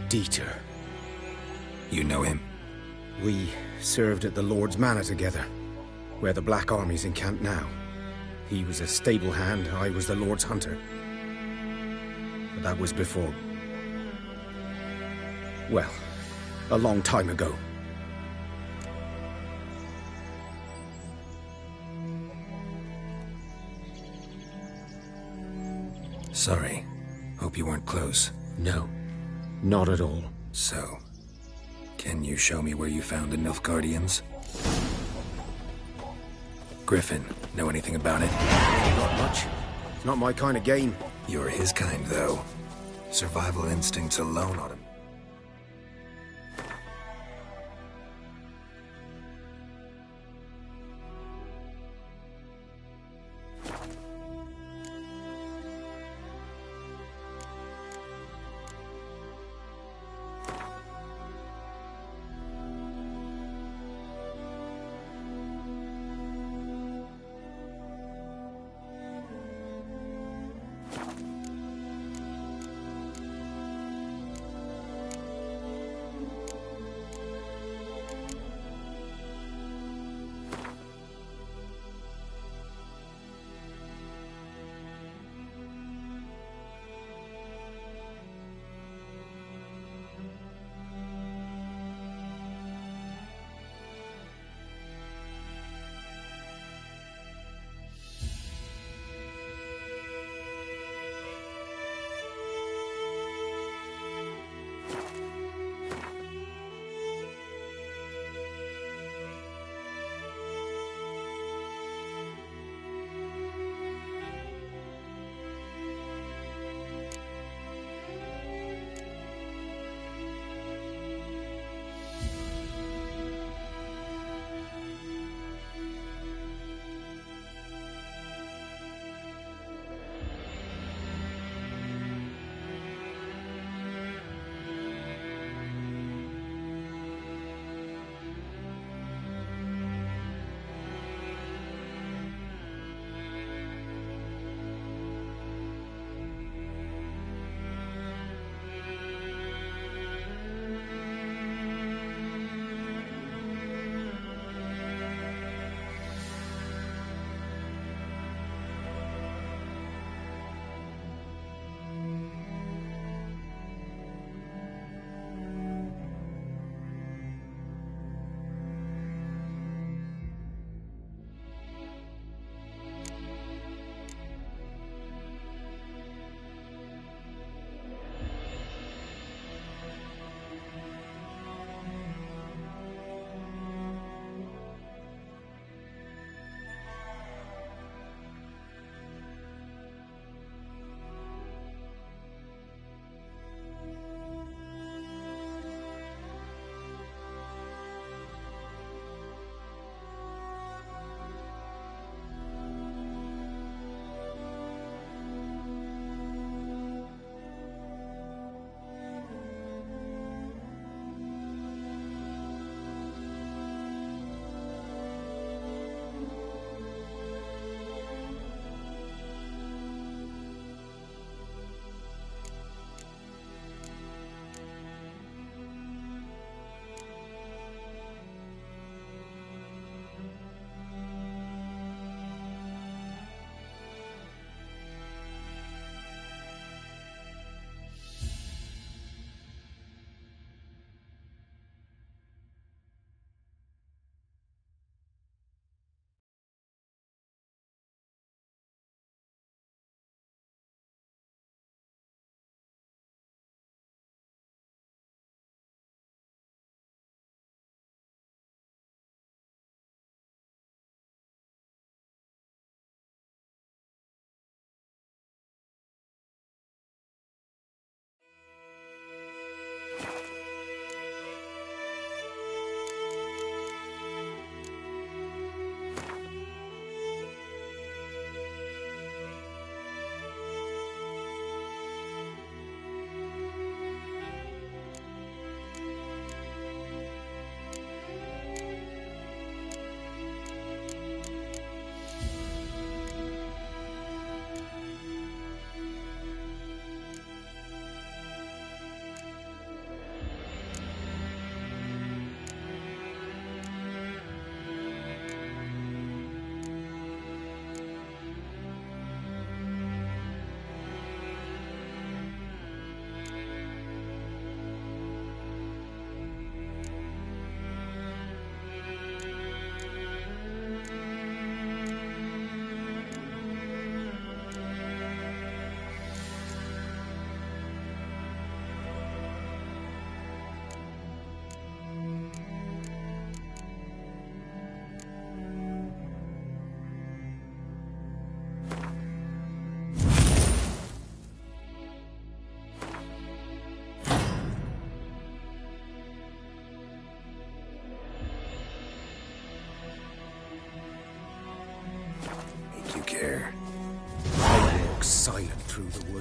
Dieter. You know him? We served at the Lord's Manor together, where the Black Army's encamped now. He was a stable hand, I was the Lord's hunter. But that was before... well, a long time ago. Sorry. Hope you weren't close. No. Not at all. So, can you show me where you found the Nilfgaardians? Griffin, know anything about it? Not much. It's not my kind of game. You're his kind, though. Survival instincts alone ought to...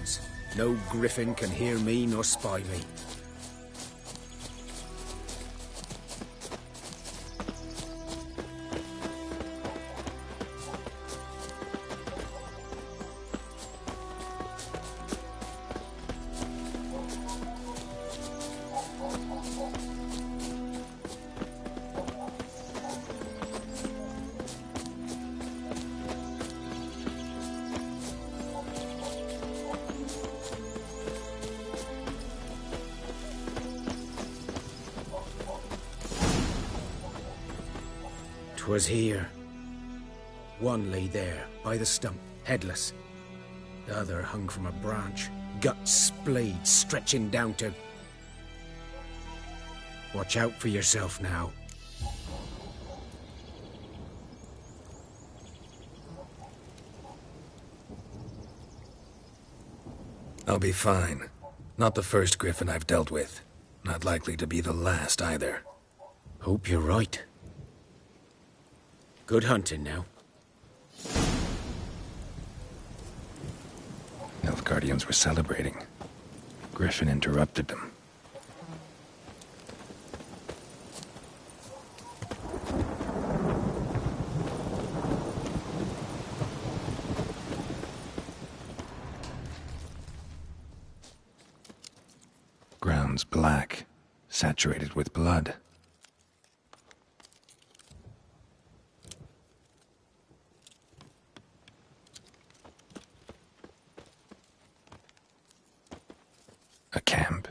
woods. No griffin can hear me nor spy me. 'Twas here. One lay there, by the stump, headless. The other hung from a branch, guts splayed, stretching down to... Watch out for yourself now. I'll be fine. Not the first griffin I've dealt with. Not likely to be the last either. Hope you're right. Good hunting now. Nilfgaardians were celebrating. Griffin interrupted them. Ground's black, saturated with blood. A camp.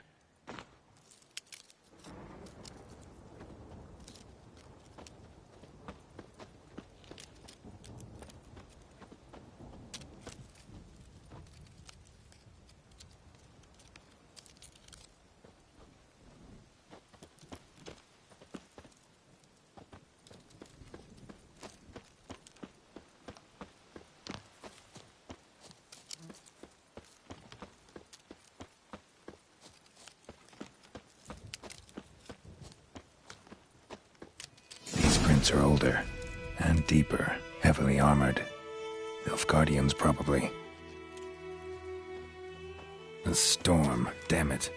Are older and deeper, heavily armored. Nilfgaardians, probably. A storm, damn it.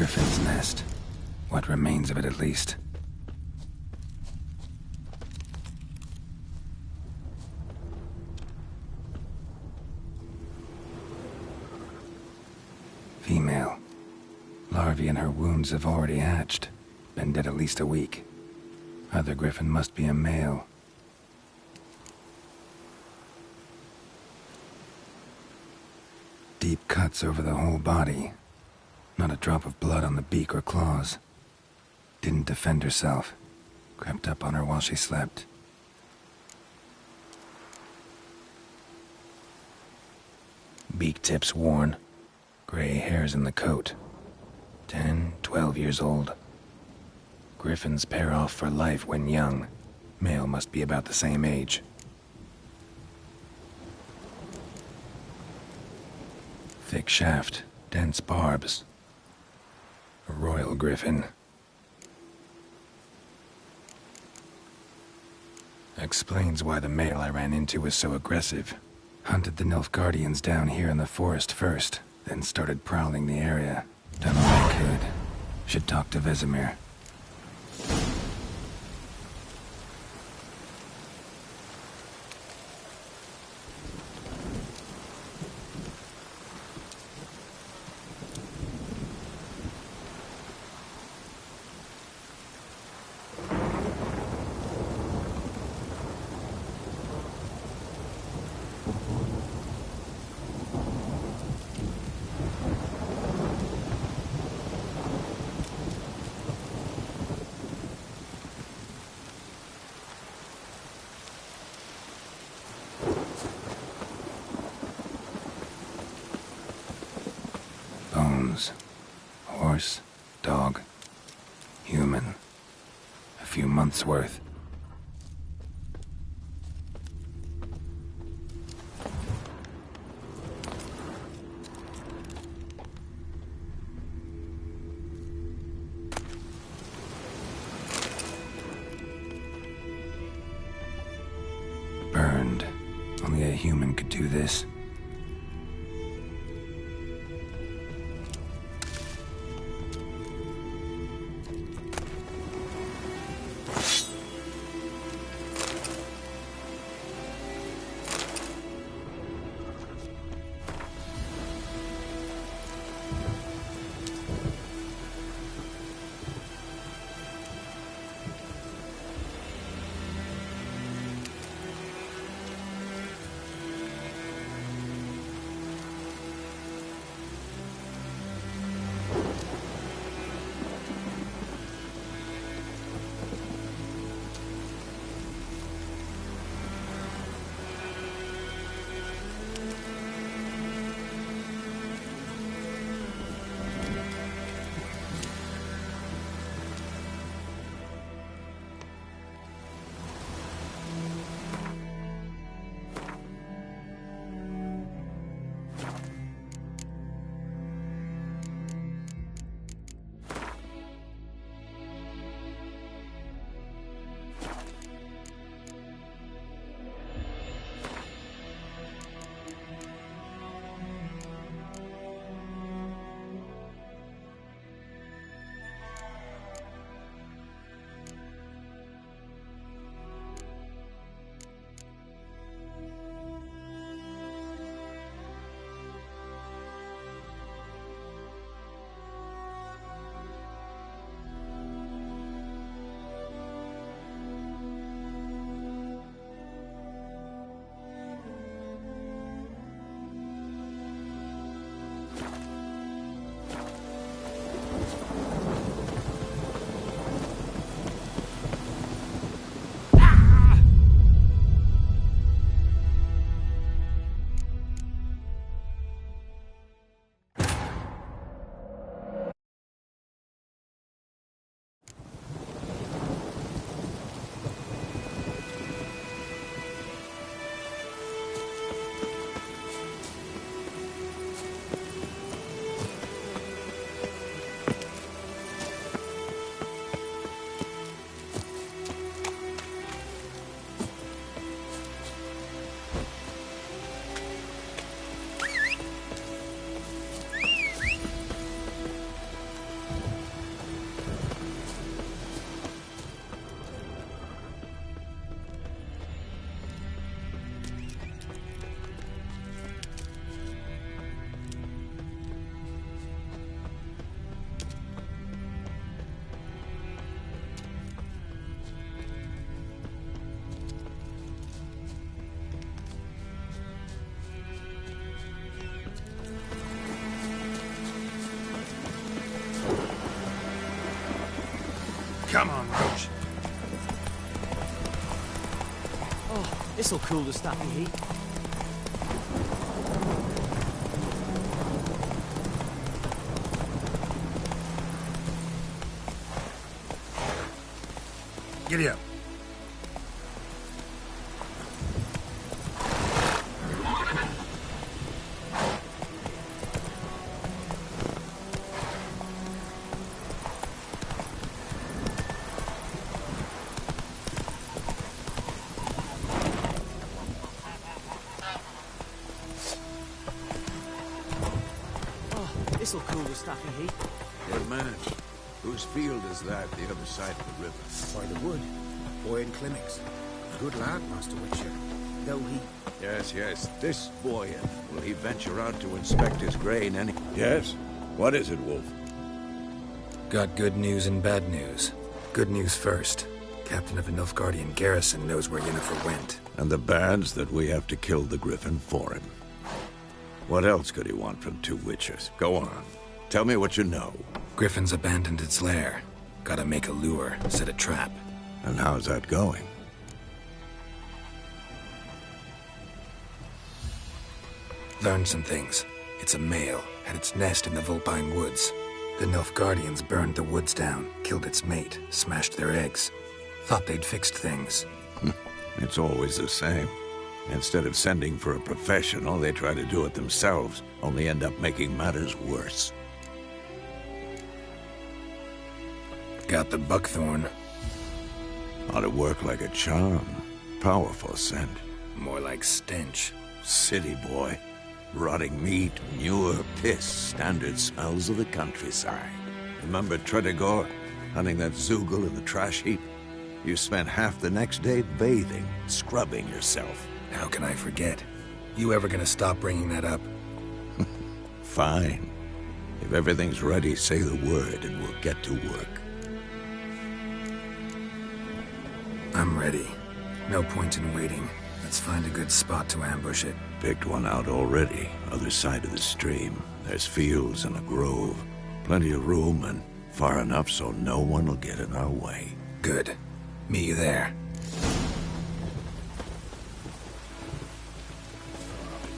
Griffin's nest. What remains of it, at least. Female. Larvae in her wounds have already hatched. Been dead at least a week. Other griffin must be a male. Deep cuts over the whole body. Not a drop of blood on the beak or claws. Didn't defend herself. Crept up on her while she slept. Beak tips worn. Gray hairs in the coat. 10, 12 years old. Griffins pair off for life when young. Male must be about the same age. Thick shaft, dense barbs. A royal griffin. Explains why the male I ran into was so aggressive. Hunted the Nilfgaardians down here in the forest first, then started prowling the area. Done all I could. Should talk to Vesemir. Horse, dog, human. A few months' worth. Burned. Only a human could do this. Come on, Roach. Oh, this'll cool the stuffy heat. Giddy up. This'll cool the stuffy heat. Good man. Whose field is that, the other side of the river? By the wood. Boy in Clemmix. Good lad, Master Witcher. Though he... Yes. This boy, will he venture out to inspect his grain any... Yes? What is it, Wolf? Got good news and bad news. Good news first. Captain of the Nilfgaardian garrison knows where Yennefer went. And the bad's that we have to kill the Griffin for him. What else could he want from two Witchers? Go on. Tell me what you know. Griffin's abandoned its lair. Gotta make a lure, set a trap. And how's that going? Learned some things. It's a male, had its nest in the Vulpine Woods. The Nilfgaardians burned the woods down, killed its mate, smashed their eggs. Thought they'd fixed things. It's always the same. Instead of sending for a professional, they try to do it themselves, only end up making matters worse. Got the buckthorn. Ought to work like a charm. Powerful scent. More like stench. City boy. Rotting meat, manure, piss, standard smells of the countryside. Remember Tredegor? Hunting that Zoogle in the trash heap? You spent half the next day bathing, scrubbing yourself. How can I forget? You ever gonna stop bringing that up? Fine. If everything's ready, say the word and we'll get to work. I'm ready. No point in waiting. Let's find a good spot to ambush it. Picked one out already, other side of the stream. There's fields and a grove. Plenty of room and far enough so no one will get in our way. Good. Meet you there.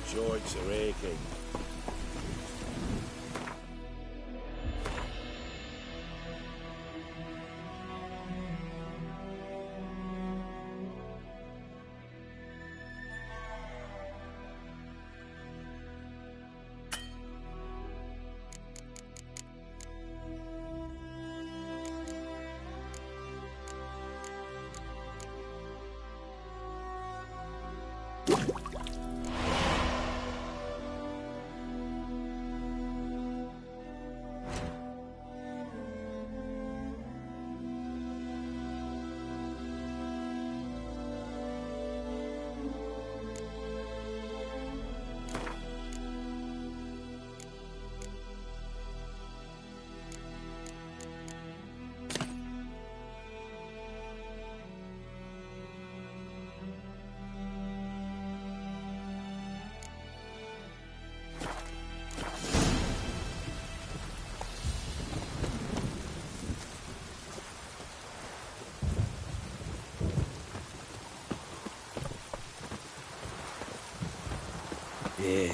The joints are aching.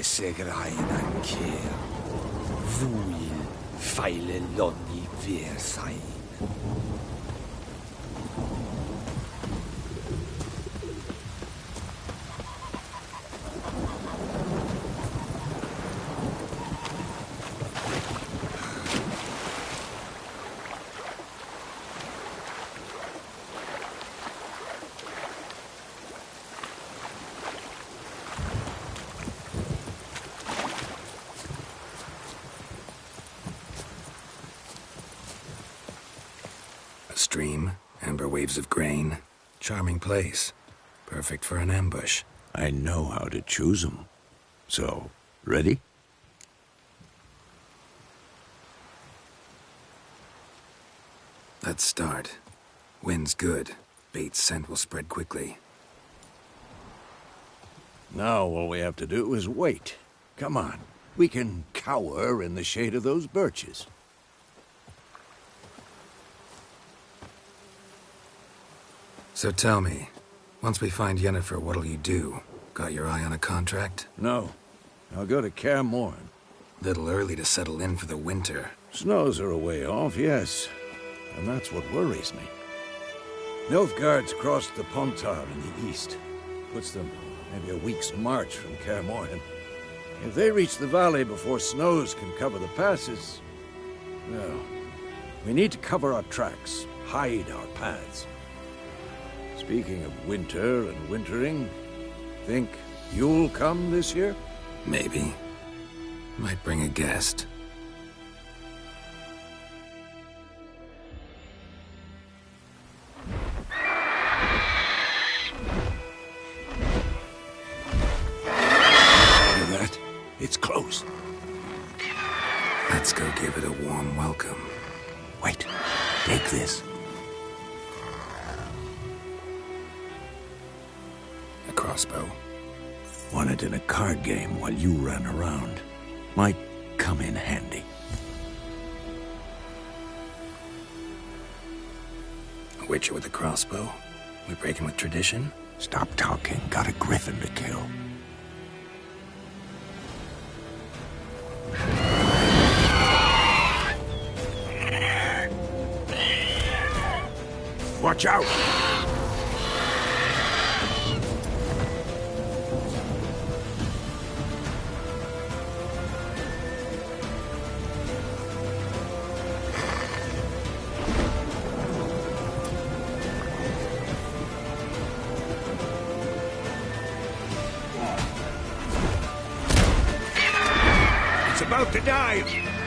Segrain an Keir. Fwyl feile lonni versain. Stream, amber waves of grain. Charming place. Perfect for an ambush. I know how to choose them. So, ready? Let's start. Wind's good. Bait's scent will spread quickly. Now all we have to do is wait. Come on. We can cower in the shade of those birches. So tell me, once we find Yennefer, what'll you do? Got your eye on a contract? No. I'll go to Kaer Morhen. Little early to settle in for the winter. Snows are a way off, yes. And that's what worries me. Nilfgaard's crossed the Pontar in the east. Puts them maybe a week's march from Kaer Morhen. If they reach the valley before snows can cover the passes... well, we need to cover our tracks, hide our paths. Speaking of winter and wintering, think you'll come this year? Maybe. Might bring a guest. It's close. Let's go give it a warm welcome. Wait, take this. A crossbow. Won it in a card game while you ran around. Might come in handy. A witcher with a crossbow? We breaking with tradition? Stop talking. Got a griffin to kill. Watch out! It's about to dive!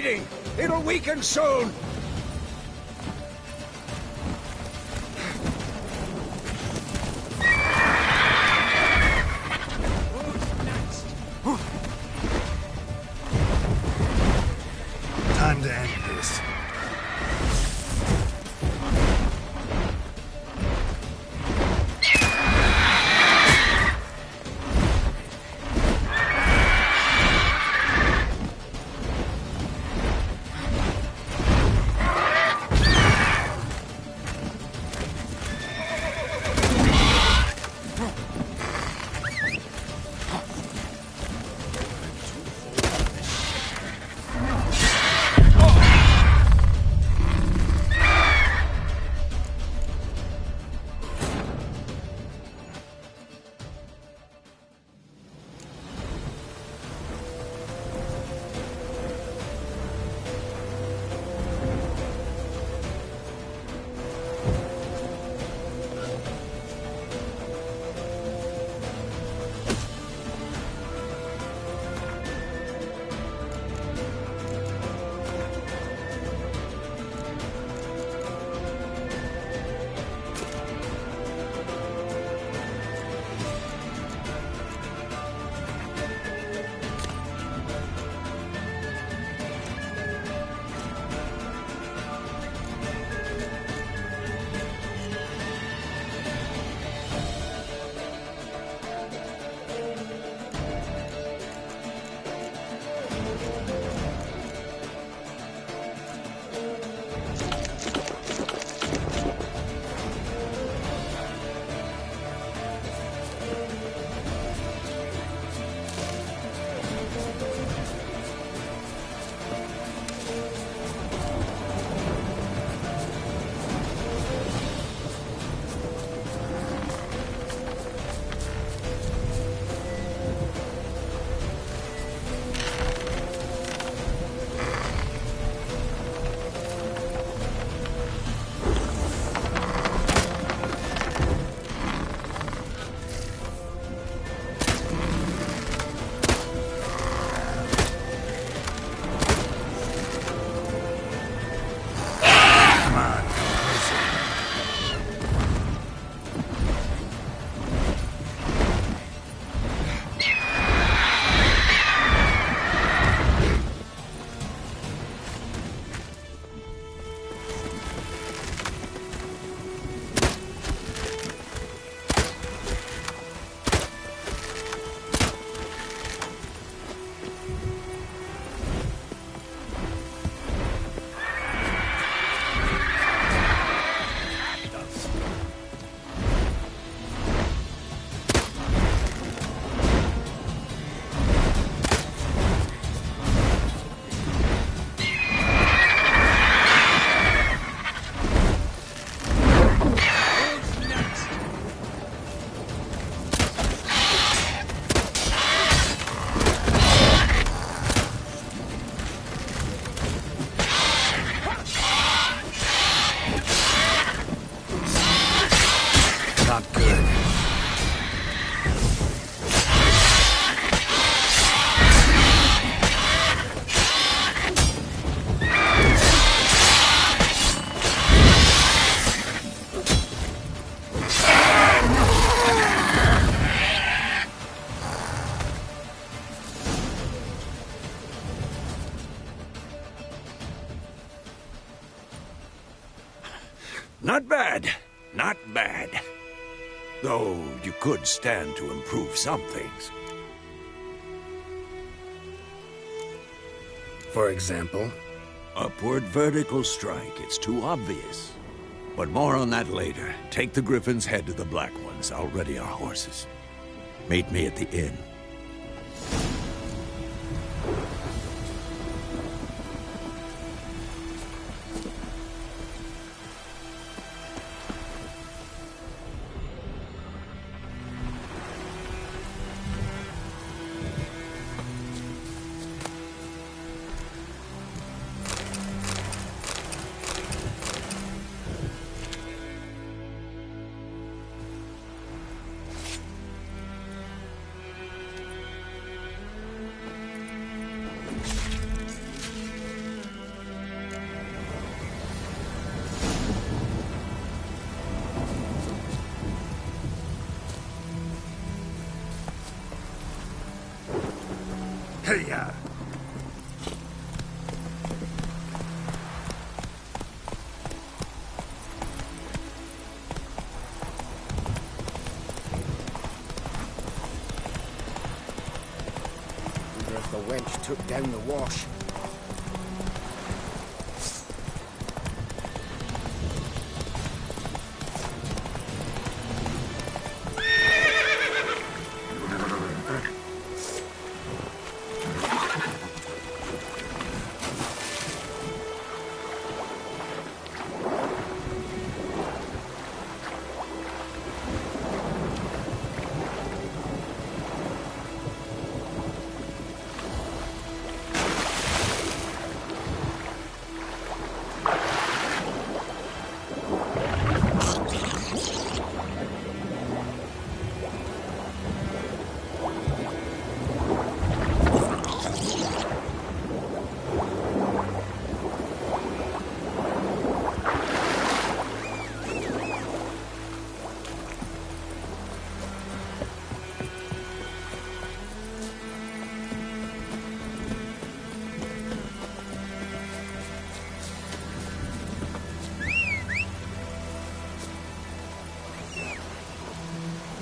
bleeding! It'll weaken soon! Time to end this. Not bad. Not bad. Though you could stand to improve some things. For example? Upward vertical strike. It's too obvious. But more on that later. Take the Griffin's head to the Black Ones. I'll ready our horses. Meet me at the inn. Hey-ya! Wonder if the wench took down the wash.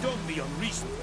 Don't be unreasonable.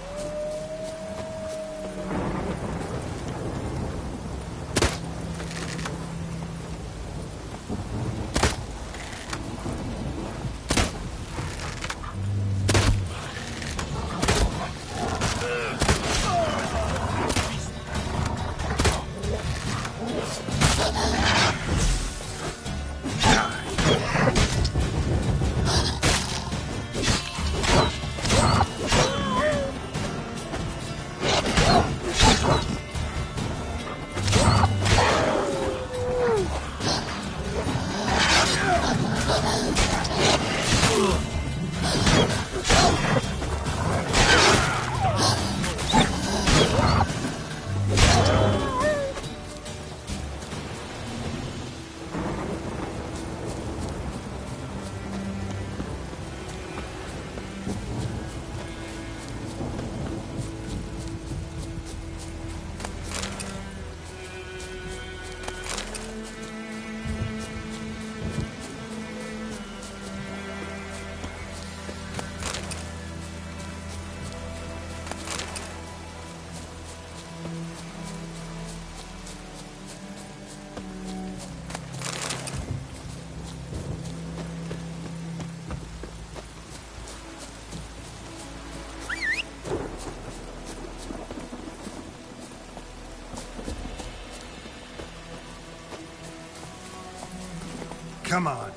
Come on.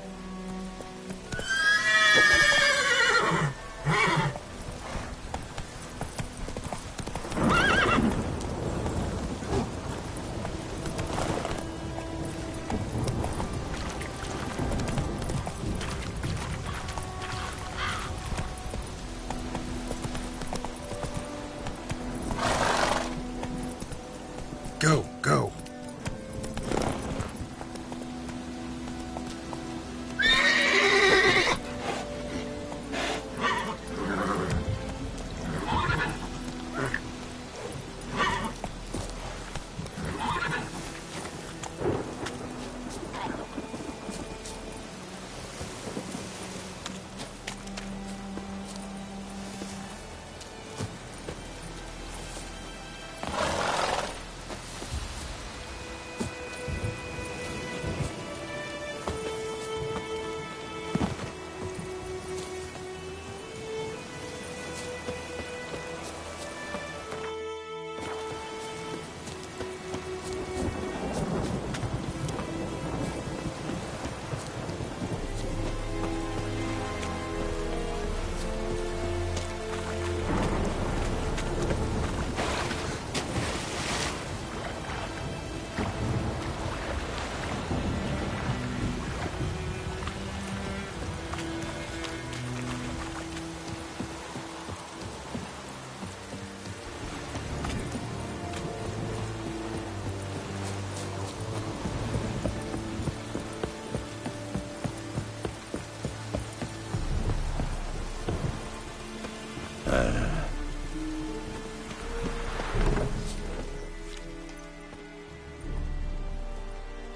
Go, go.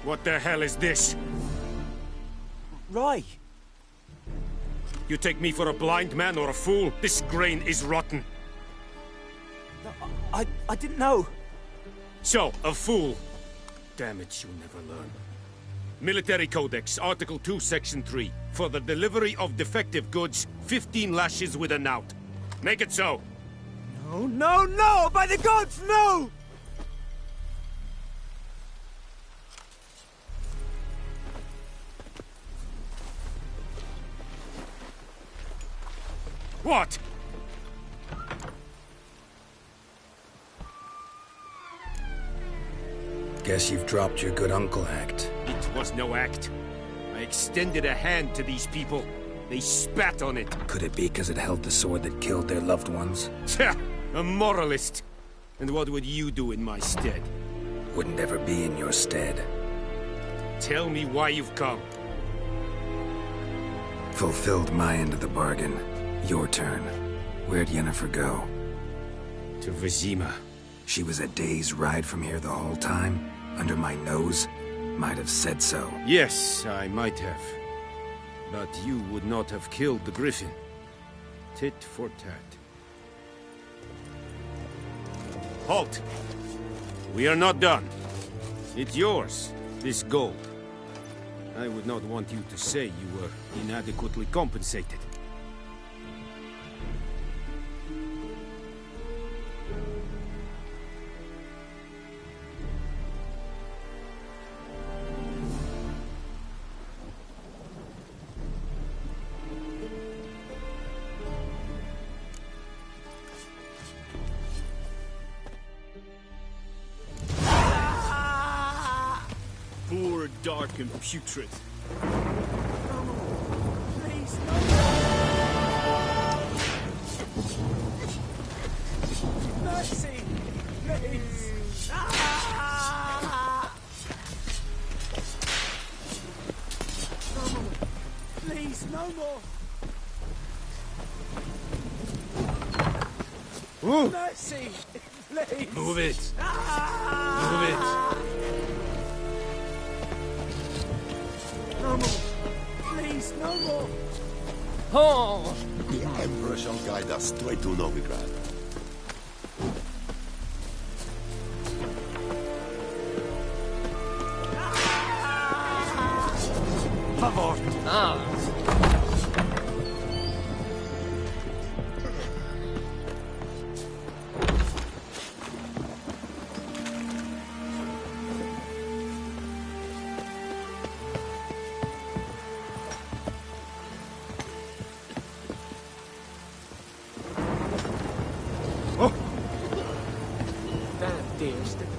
What the hell is this? Roy! You take me for a blind man or a fool? This grain is rotten. I didn't know. So, a fool. Damn it, you'll never learn. Military Codex, Article 2, Section 3. For the delivery of defective goods, 15 lashes with a knout. Make it so. No, no, no! By the gods, no! What? Guess you've dropped your good uncle act. It was no act. I extended a hand to these people. They spat on it. Could it be because it held the sword that killed their loved ones? Tja, a moralist. And what would you do in my stead? Wouldn't ever be in your stead. Tell me why you've come. Fulfilled my end of the bargain. Your turn. Where'd Yennefer go? To Vizima. She was a day's ride from here the whole time? Under my nose? Might have said so. Yes, I might have. But you would not have killed the griffin. Tit for tat. Halt! We are not done. It's yours, this gold. I would not want you to say you were inadequately compensated. Poor, dark, and putrid. Please, no! Mercy! Please! Ah! No more! Please, no more! Ooh. Mercy! Please! Move it! Ah! Move it! No more! Please, no more! Oh! The Emperor shall guide us straight to Novigrad. Favor! Ah!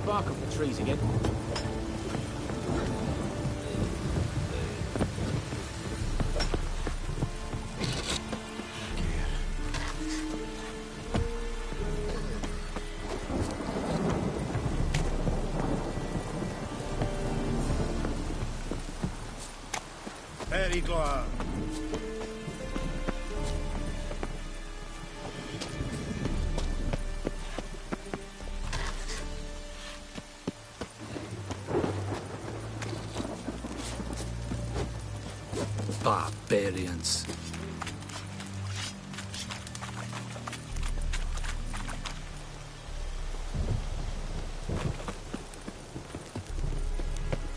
Bark off the trees again. Very glad. Barbarians.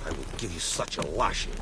I will give you such a lashing.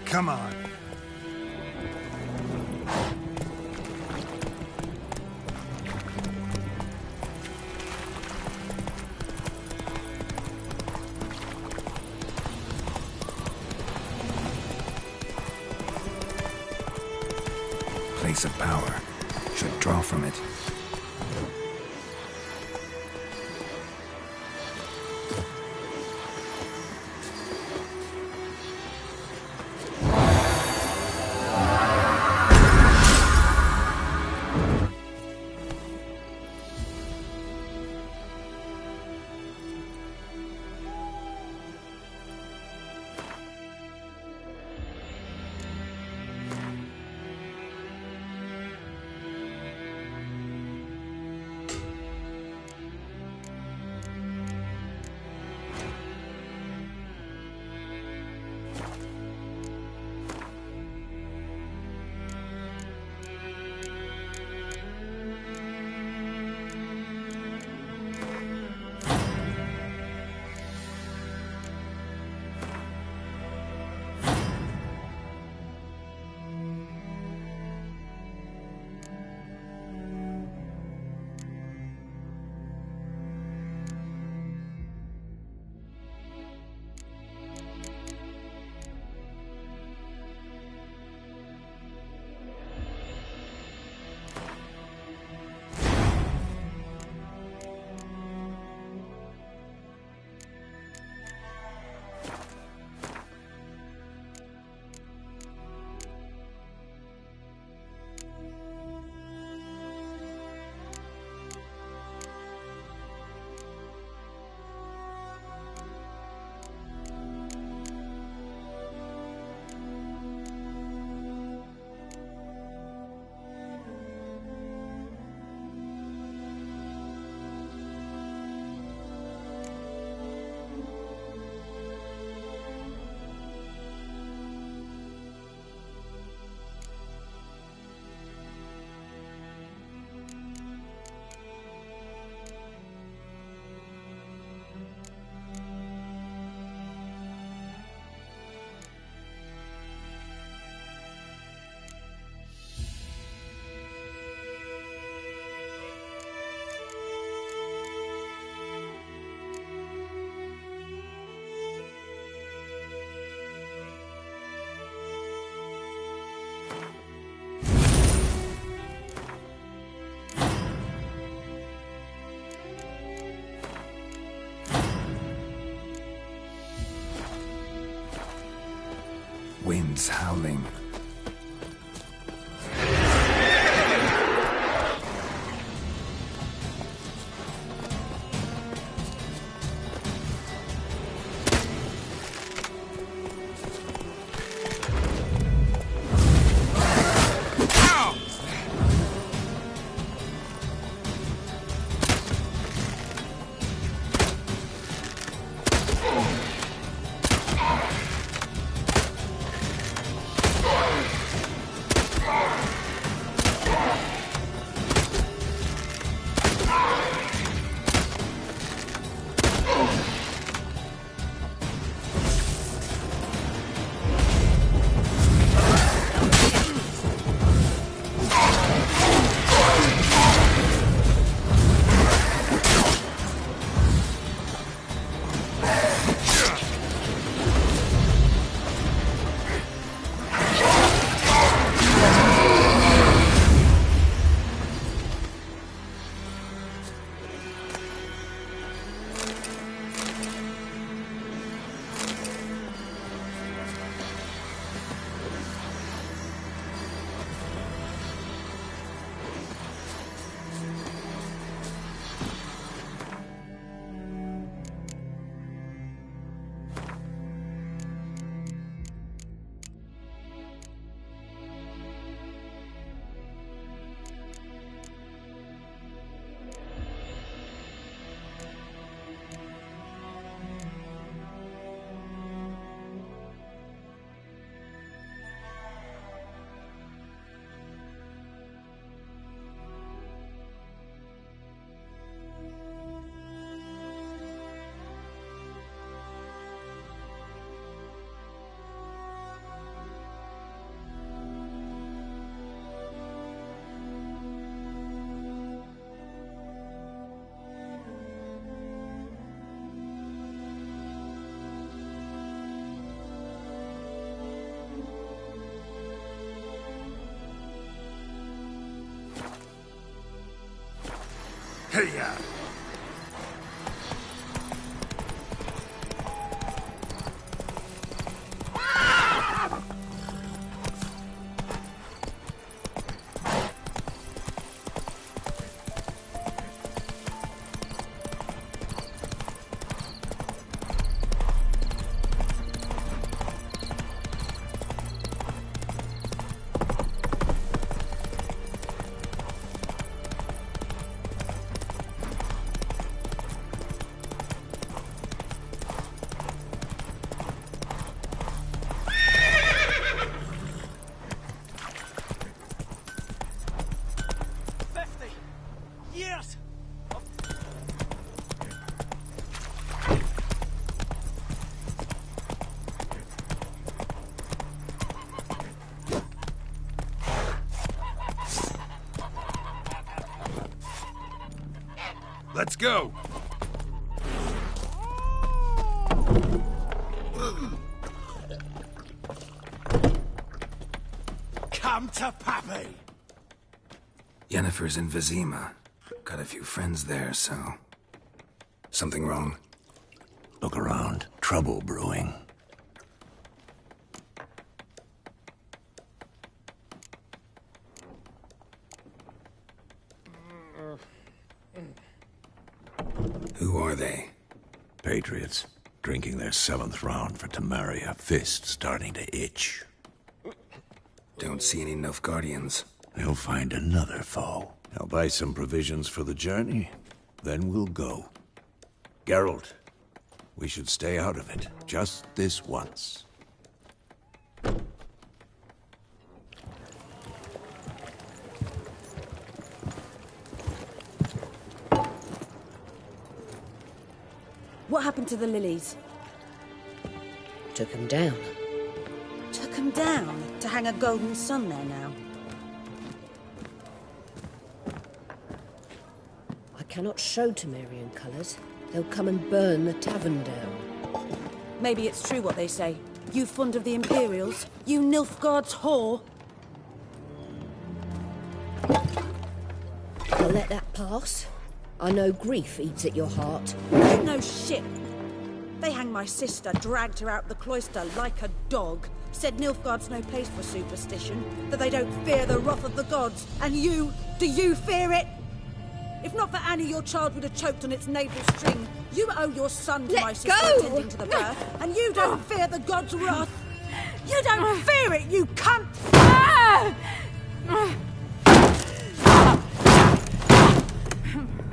Come on. place of power should draw from it. Winds howling. to ya! Yes! Let's go! Come to Pappy! Yennefer's in Vizima. Got a few friends there, so... Something wrong? Look around. Trouble brewing. Who are they? Patriots. Drinking their 7th round for Temeria. Fist starting to itch. Don't see any Nilfgaardians. They'll find another foe. I'll buy some provisions for the journey. Then we'll go. Geralt, we should stay out of it. Just this once. What happened to the lilies? Took him down. Took them down? To hang a golden sun there now? I cannot show Temerian colours. They'll come and burn the tavern down. Maybe it's true what they say. You fond of the Imperials? You Nilfgaard's whore? I'll let that pass. I know grief eats at your heart. No shit. They hanged my sister, dragged her out the cloister like a dog. Said Nilfgaard's no place for superstition, that they don't fear the wrath of the gods. And you, do you fear it? If not for Annie, your child would have choked on its navel string. You owe your son to my sister attending to the birth, and you don't fear the gods' wrath. You don't fear it, you cunt!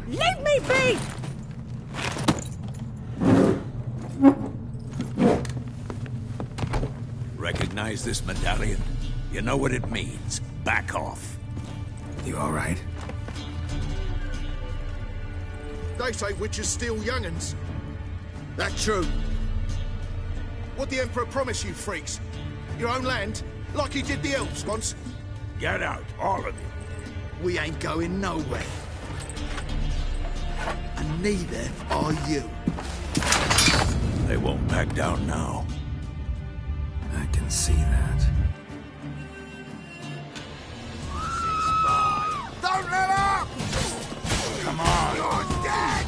Leave me be! Recognize this medallion? You know what it means. Back off. You all right? They say witches steal young'uns. That true? What the Emperor promise you, freaks? Your own land? Like he did the elves once? Get out, all of you. We ain't going nowhere. And neither are you. They won't back down now. I can see that. Don't let up! Come on! You're dead!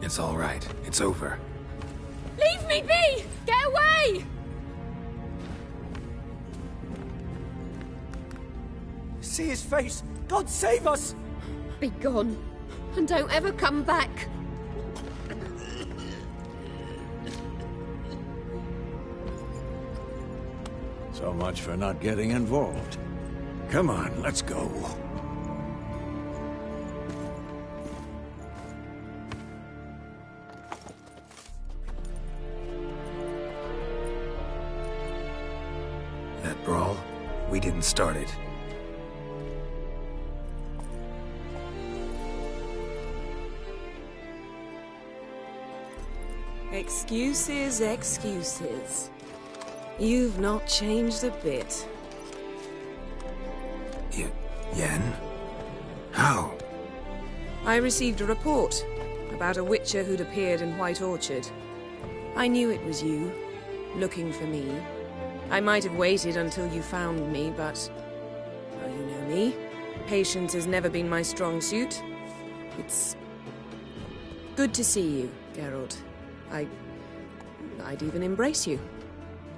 It's all right. It's over. Leave me be! Get away! See his face! God save us! Be gone, and don't ever come back. So much for not getting involved. Come on, let's go. That brawl, we didn't start it. Excuses, excuses. You've not changed a bit. Yen? How? I received a report about a witcher who'd appeared in White Orchard. I knew it was you, looking for me. I might have waited until you found me, but... well, you know me. Patience has never been my strong suit. It's... good to see you, Geralt. I'd even embrace you.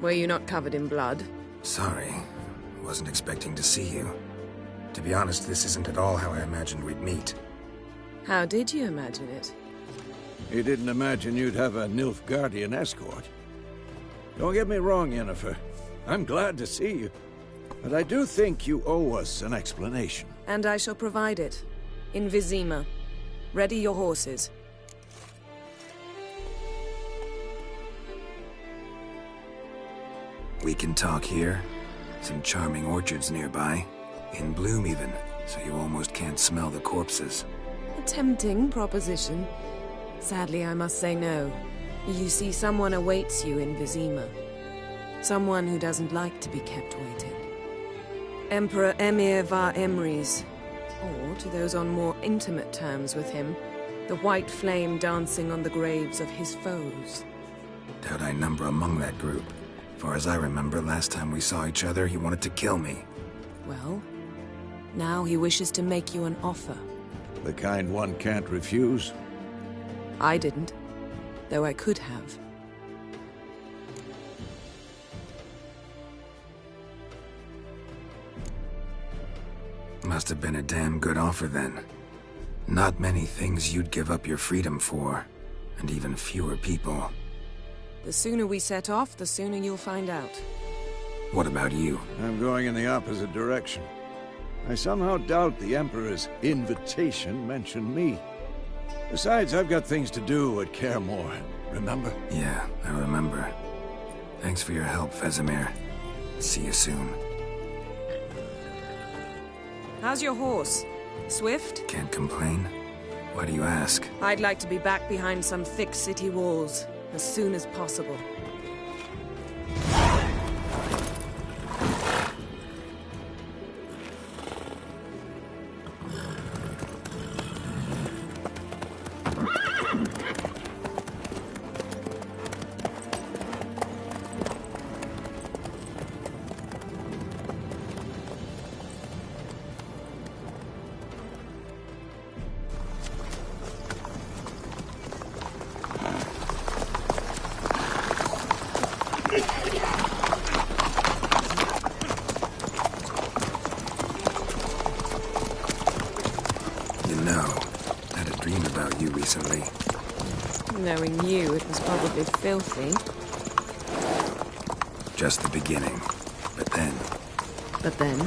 Were you not covered in blood? Sorry. Wasn't expecting to see you. To be honest, this isn't at all how I imagined we'd meet. How did you imagine it? You didn't imagine you'd have a Nilfgaardian escort. Don't get me wrong, Yennefer. I'm glad to see you. But I do think you owe us an explanation. And I shall provide it. In Vizima. Ready your horses. We can talk here. Some charming orchards nearby. In bloom even, so you almost can't smell the corpses. A tempting proposition. Sadly, I must say no. You see, someone awaits you in Vizima. Someone who doesn't like to be kept waiting. Emperor Emhyr var Emreis. Or, to those on more intimate terms with him, the white flame dancing on the graves of his foes. Doubt I number among that group. Far as I remember, last time we saw each other, he wanted to kill me. Well, now he wishes to make you an offer. The kind one can't refuse? I didn't, though I could have. Must have been a damn good offer then. Not many things you'd give up your freedom for, and even fewer people. The sooner we set off, the sooner you'll find out. What about you? I'm going in the opposite direction. I somehow doubt the Emperor's invitation mentioned me. Besides, I've got things to do at Kaer Morhen, remember? Yeah, I remember. Thanks for your help, Vesemir. See you soon. How's your horse? Swift? Can't complain. Why do you ask? I'd like to be back behind some thick city walls, as soon as possible. Recently. Knowing you, it was probably filthy. Just the beginning. But then... But then?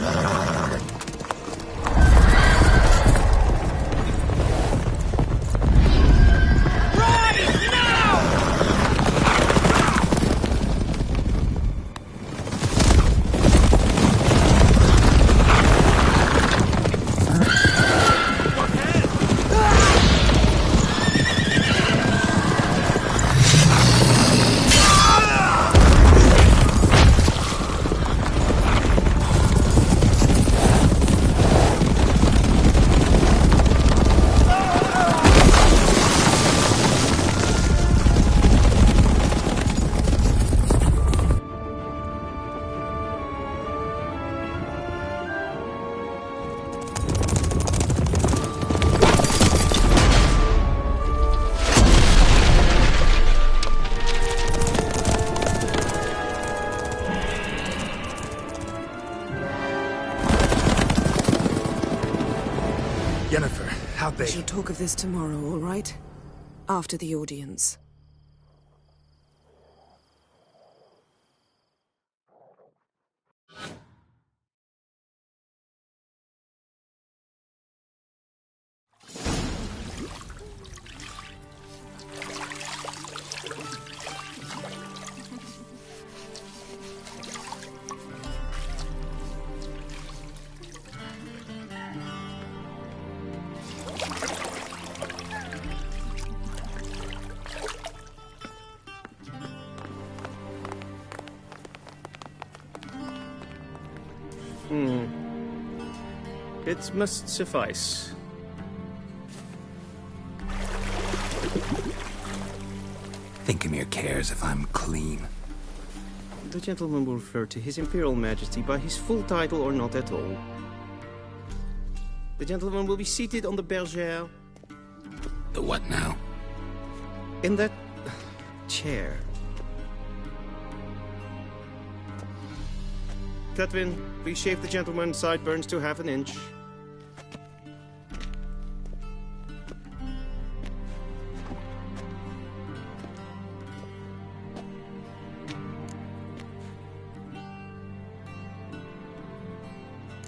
Yennefer, how'd they... We shall talk of this tomorrow, all right? After the audience. It must suffice. Thinkamere cares if I'm clean. The gentleman will refer to His Imperial Majesty by his full title or not at all. The gentleman will be seated on the bergère. The what now? In that chair. Cutwin, please shave the gentleman's sideburns to ½ inch.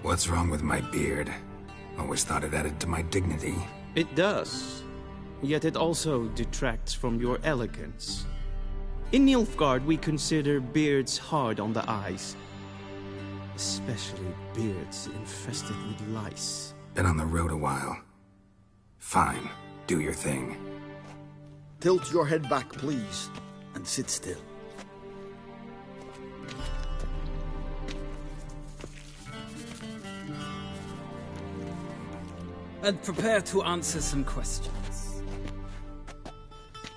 What's wrong with my beard? Always thought it added to my dignity. It does. Yet it also detracts from your elegance. In Nilfgaard, we consider beards hard on the eyes. Especially beards infested with lice. Been on the road a while. Fine, do your thing. Tilt your head back, please, and sit still. And prepare to answer some questions.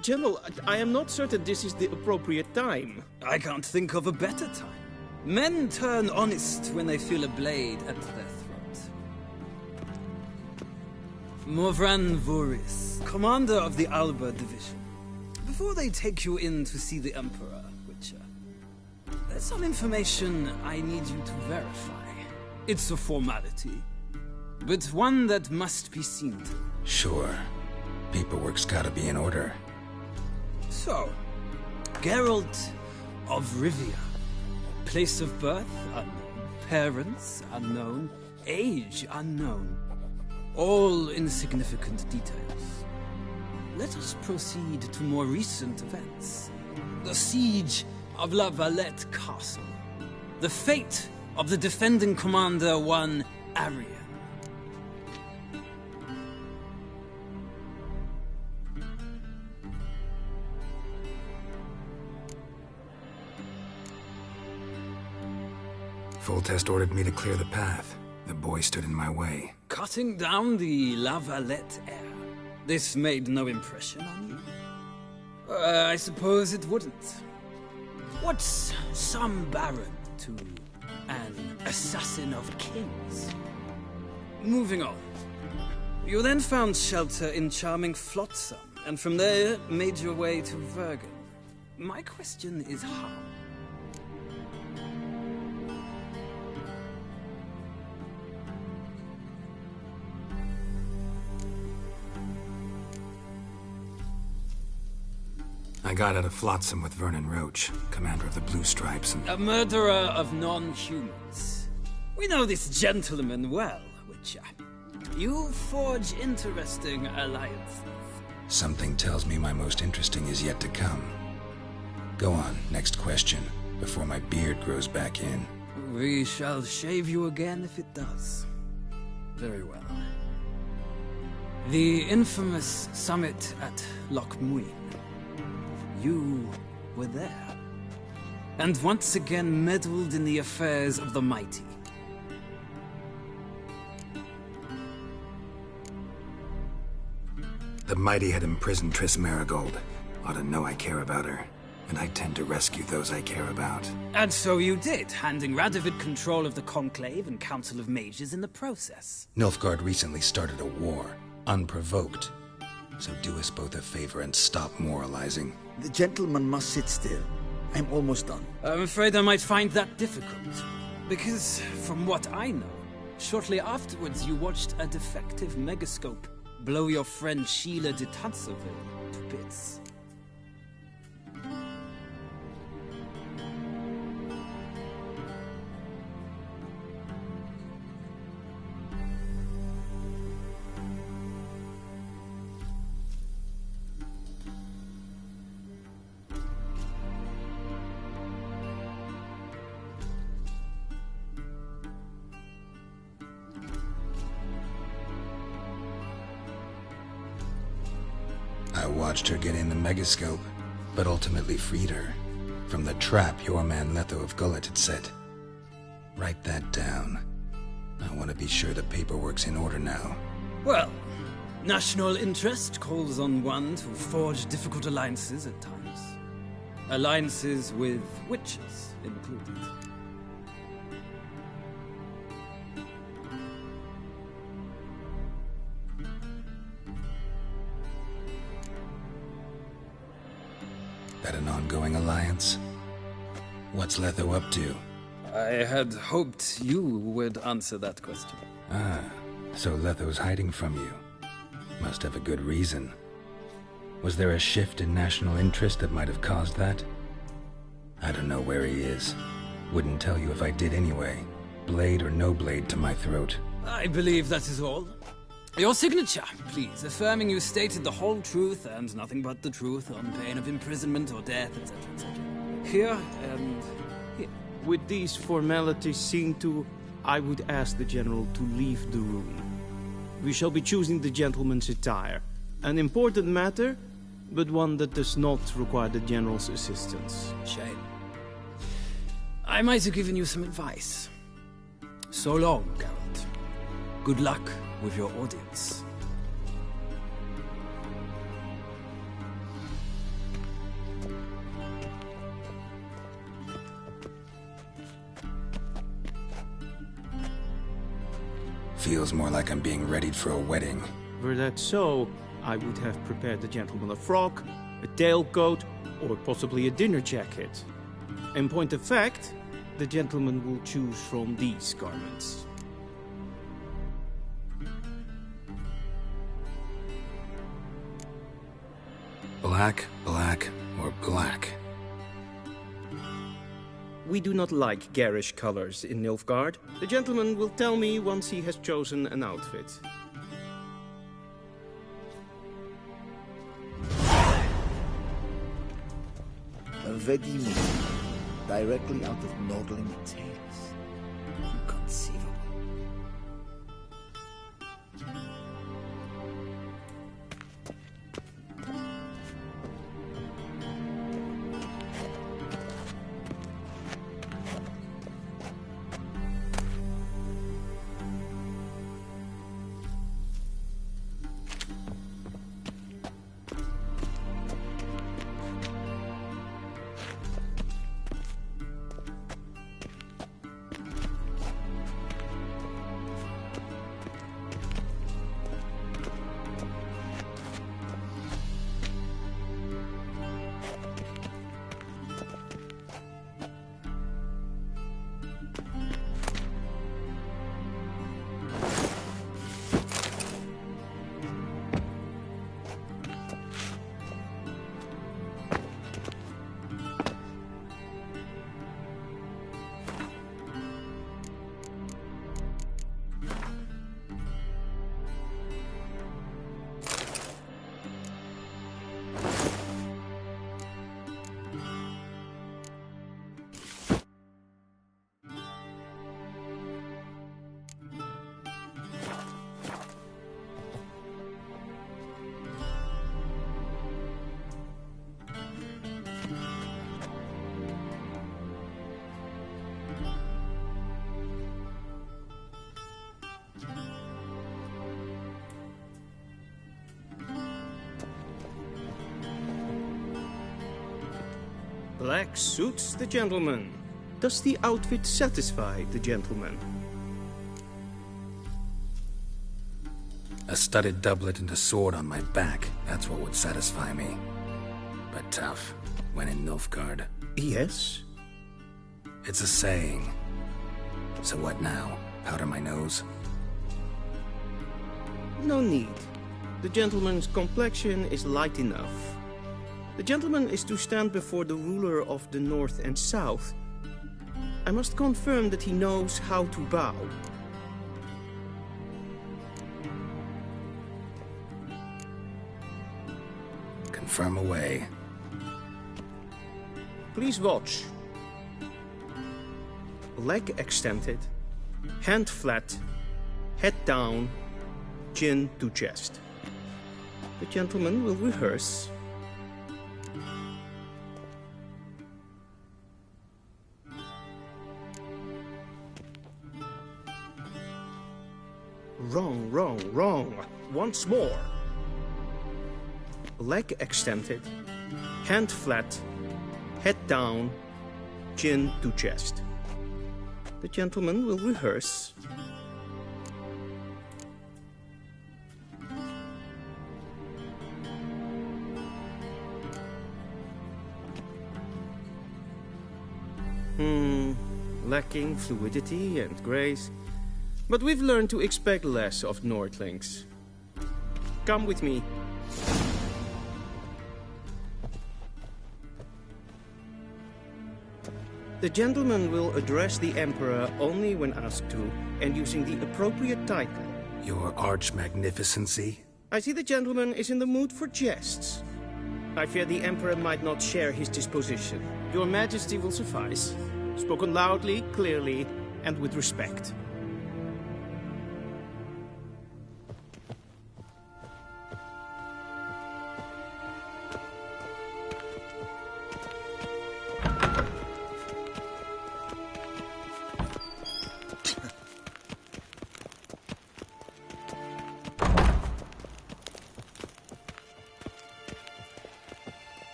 General, I am not certain this is the appropriate time. I can't think of a better time. Men turn honest when they feel a blade at their throat. Morvran Voris, commander of the Alba Division. Before they take you in to see the Emperor, Witcher, there's some information I need you to verify. It's a formality, but one that must be seen to. Sure. Paperwork's gotta be in order. So, Geralt of Rivia. Place of birth unknown. Parents unknown. Age unknown. All insignificant details. Let us proceed to more recent events. The siege of La Valette Castle. The fate of the defending commander, one Arian. Foltest ordered me to clear the path. The boy stood in my way. Cutting down the La Valette heir. This made no impression on you? I suppose it wouldn't. What's some baron to an assassin of kings? Moving on. You then found shelter in charming Flotsam, and from there made your way to Vergen. My question is how? I got out of Flotsam with Vernon Roach, commander of the Blue Stripes, and... A murderer of non-humans. We know this gentleman well, Witcher. You forge interesting alliances. Something tells me my most interesting is yet to come. Go on, next question, before my beard grows back in. We shall shave you again if it does. Very well. The infamous summit at Loch Muin. You were there, and once again meddled in the affairs of the mighty. The mighty had imprisoned Triss Merigold. Ought to know I care about her, and I tend to rescue those I care about. And so you did, handing Radovid control of the Conclave and Council of Mages in the process. Nilfgaard recently started a war, unprovoked. So do us both a favor and stop moralizing. The gentleman must sit still. I'm almost done. I'm afraid I might find that difficult. Because, from what I know, shortly afterwards you watched a defective megascope blow your friend Sheila de Tanserville to bits. I watched her get in the megascope, but ultimately freed her from the trap your man Letho of Gullet had set. Write that down. I want to be sure the paperwork's in order now. Well, National interest calls on one to forge difficult alliances at times. Alliances with witches included. That an ongoing alliance? What's Letho up to? I had hoped you would answer that question. Ah, so Letho's hiding from you. Must have a good reason. Was there a shift in national interest that might have caused that? I don't know where he is. Wouldn't tell you if I did anyway. Blade or no blade to my throat. I believe that is all. Your signature, please, affirming you stated the whole truth and nothing but the truth on pain of imprisonment or death, etc., etc. Here and here. With these formalities seen to, I would ask the General to leave the room. We shall be choosing the gentleman's attire. An important matter, but one that does not require the General's assistance. Shame. I might have given you some advice. So long, Geralt. Good luck with your audience. Feels more like I'm being readied for a wedding. Were that so, I would have prepared the gentleman a frock, a tailcoat, or possibly a dinner jacket. In point of fact, the gentleman will choose from these garments. Black, black, or black? We do not like garish colors in Nilfgaard. The gentleman will tell me once he has chosen an outfit. A Vedimi, directly out of Nordling Tales. Inconceivable. Black suits the gentleman. Does the outfit satisfy the gentleman? A studded doublet and a sword on my back. That's what would satisfy me. But tough, when in Nilfgaard. Yes? It's a saying. So what now? Powder my nose? No need. The gentleman's complexion is light enough. The gentleman is to stand before the ruler of the North and South. I must confirm that he knows how to bow. Confirm away. Please watch. Leg extended, hand flat, head down, chin to chest. The gentleman will rehearse. Wrong, wrong, wrong. Once more. leg extended, hand flat, head down, chin to chest. The gentleman will rehearse. Lacking fluidity and grace. But we've learned to expect less of Nordlings. Come with me. The gentleman will address the Emperor only when asked to, and using the appropriate title. Your Arch-Magnificency? I see the gentleman is in the mood for jests. I fear the Emperor might not share his disposition. Your Majesty will suffice. Spoken loudly, clearly, and with respect.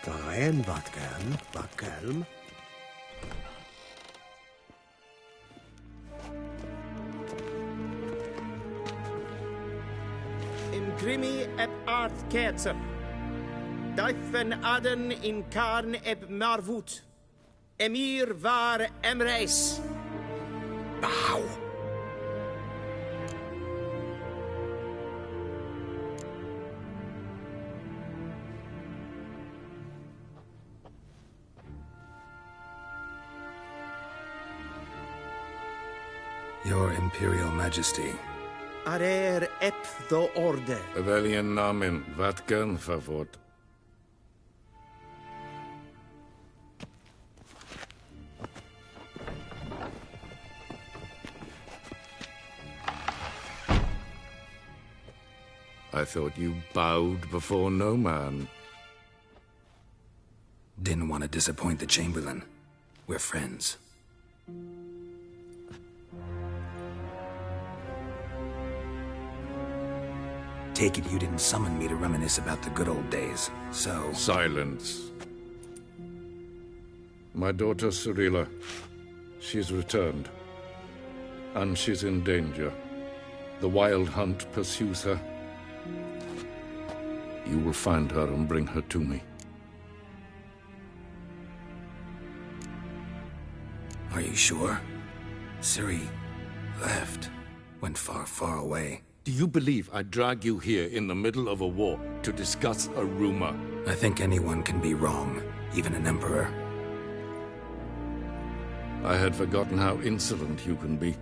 Brian, Vatkelm. In grimi eb art ketzer. Daifen aden in karn eb marvut. Emir var emreis. Bow. Your Imperial Majesty. Arer ep the orde. Rebellion namen, Vatkelm favort. I thought you bowed before no man. Didn't want to disappoint the Chamberlain. We're friends. Take it you didn't summon me to reminisce about the good old days, so... Silence. My daughter Cirilla, she's returned. And she's in danger. The Wild Hunt pursues her. You will find her and bring her to me. Are you sure? Ciri left. Went far, far away. Do you believe I'd drag you here in the middle of a war to discuss a rumor? I think anyone can be wrong, even an emperor. I had forgotten how insolent you can be.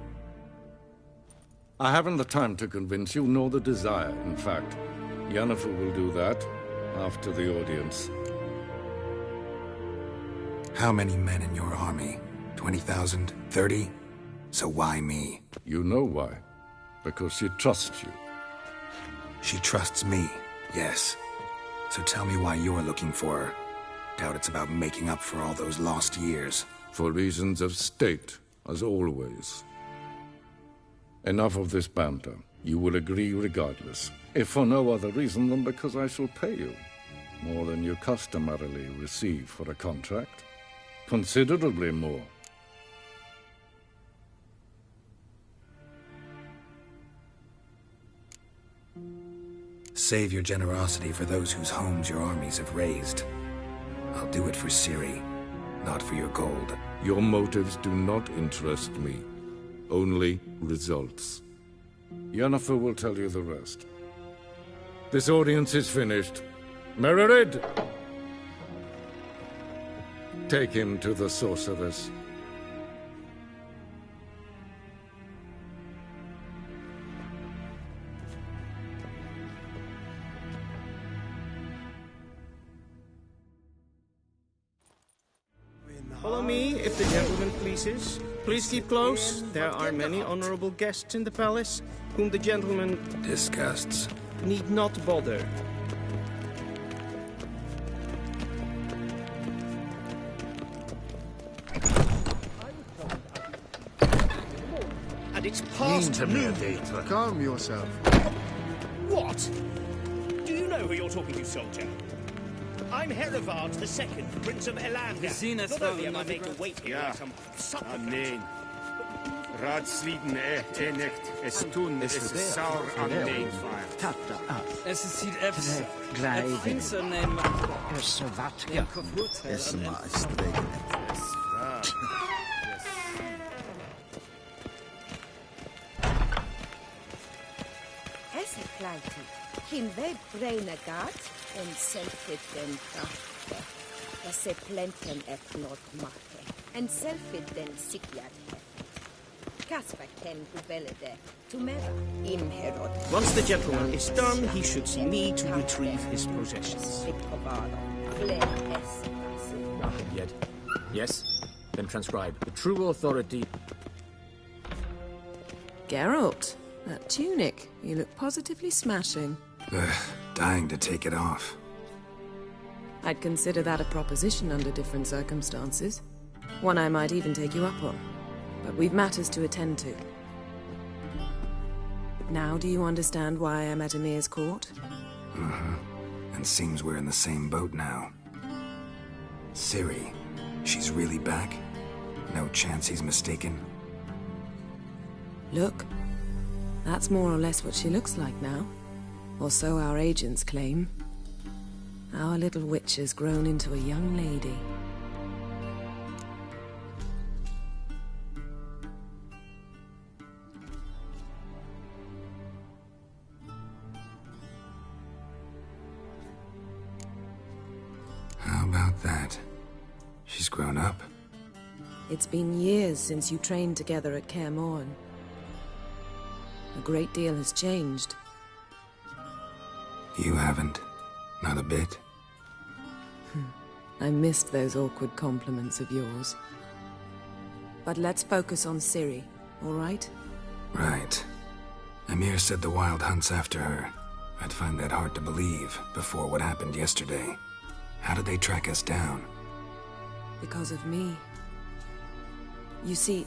I haven't the time to convince you, nor the desire, in fact. Yennefer will do that after the audience. How many men in your army? 20,000? 30? So why me? You know why. Because she trusts you. She trusts me, yes. So tell me why you're looking for her. Doubt it's about making up for all those lost years. For reasons of state, as always. Enough of this banter. You will agree regardless. If for no other reason than because I shall pay you. More than you customarily receive for a contract. Considerably more. Save your generosity for those whose homes your armies have razed. I'll do it for Ciri, not for your gold. Your motives do not interest me. Only results. Yennefer will tell you the rest. This audience is finished. Mererid! Take him to the sorceress. Follow me, if the gentleman pleases. Please keep close. There are many honorable guests in the palace, whom the gentleman... disgusts. ...need not bother. And it's past noon. Calm yourself. What? Geralt! Do you know who you're talking to, soldier? I'm Herivard II, Prince of Elander. Not only am I making weight here like some supplicant. Amen. Radsliden nicht, es tun, es ist sauer an den Feier. Es sieht efter. Det finns en Savatka. Es maestregnet. Hesse kleitet. Kim ved brene gat, en selfit den krafte. Hesse plenten et not makke. En selfit den sikjad heft. Kasper ken hubelede. Tumera im herod. Once the gentleman is done, he should see me to retrieve his possessions. Nothing yet. Yes? Then transcribe. The true authority... Geralt, that tunic. You look positively smashing. Dying to take it off. I'd consider that a proposition under different circumstances. One I might even take you up on. But we've matters to attend to. Now do you understand why I'm at Emir's court? Mm-hmm. And seems we're in the same boat now. Ciri, she's really back? No chance he's mistaken? Look, that's more or less what she looks like now. Or so our agents claim. Our little witch has grown into a young lady. How about that? She's grown up? It's been years since you trained together at Kaer Morhen. A great deal has changed. You haven't. Not a bit. I missed those awkward compliments of yours. But let's focus on Ciri, all right? Right. Emir said the Wild Hunt's after her. I'd find that hard to believe before what happened yesterday. How did they track us down? Because of me. You see,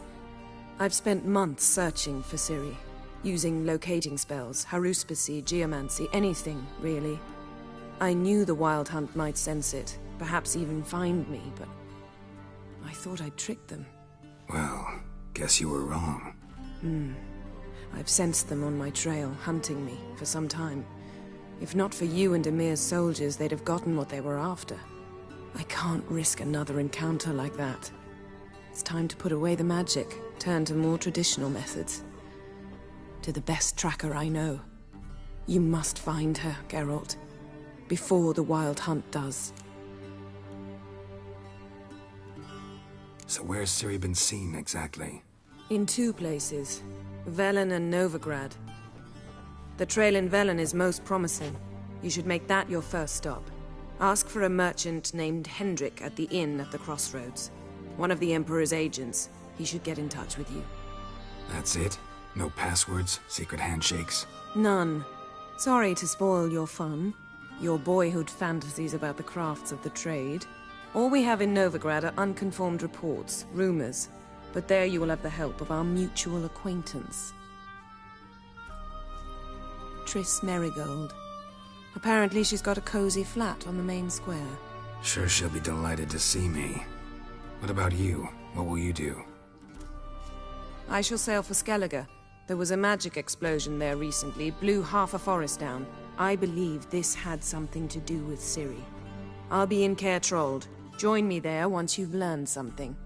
I've spent months searching for Ciri, using locating spells, haruspicy, geomancy, anything, really. I knew the Wild Hunt might sense it, perhaps even find me, but I thought I'd tricked them. Well, guess you were wrong. I've sensed them on my trail, hunting me, for some time. If not for you and Emir's soldiers, they'd have gotten what they were after. I can't risk another encounter like that. It's time to put away the magic, turn to more traditional methods. To the best tracker I know. You must find her, Geralt. Before the Wild Hunt does. So where's Ciri been seen, exactly? In two places. Velen and Novigrad. The trail in Velen is most promising. You should make that your first stop. Ask for a merchant named Hendrik at the inn at the crossroads. One of the Emperor's agents. He should get in touch with you. That's it? No passwords, secret handshakes? None. Sorry to spoil your fun. Your boyhood fantasies about the crafts of the trade. All we have in Novigrad are unconfirmed reports, rumors. But there you will have the help of our mutual acquaintance. Triss Merigold. Apparently she's got a cozy flat on the main square. Sure she'll be delighted to see me. What about you? What will you do? I shall sail for Skellige. There was a magic explosion there recently, blew half a forest down. I believe this had something to do with Ciri. I'll be in Caer Trolde. Join me there once you've learned something.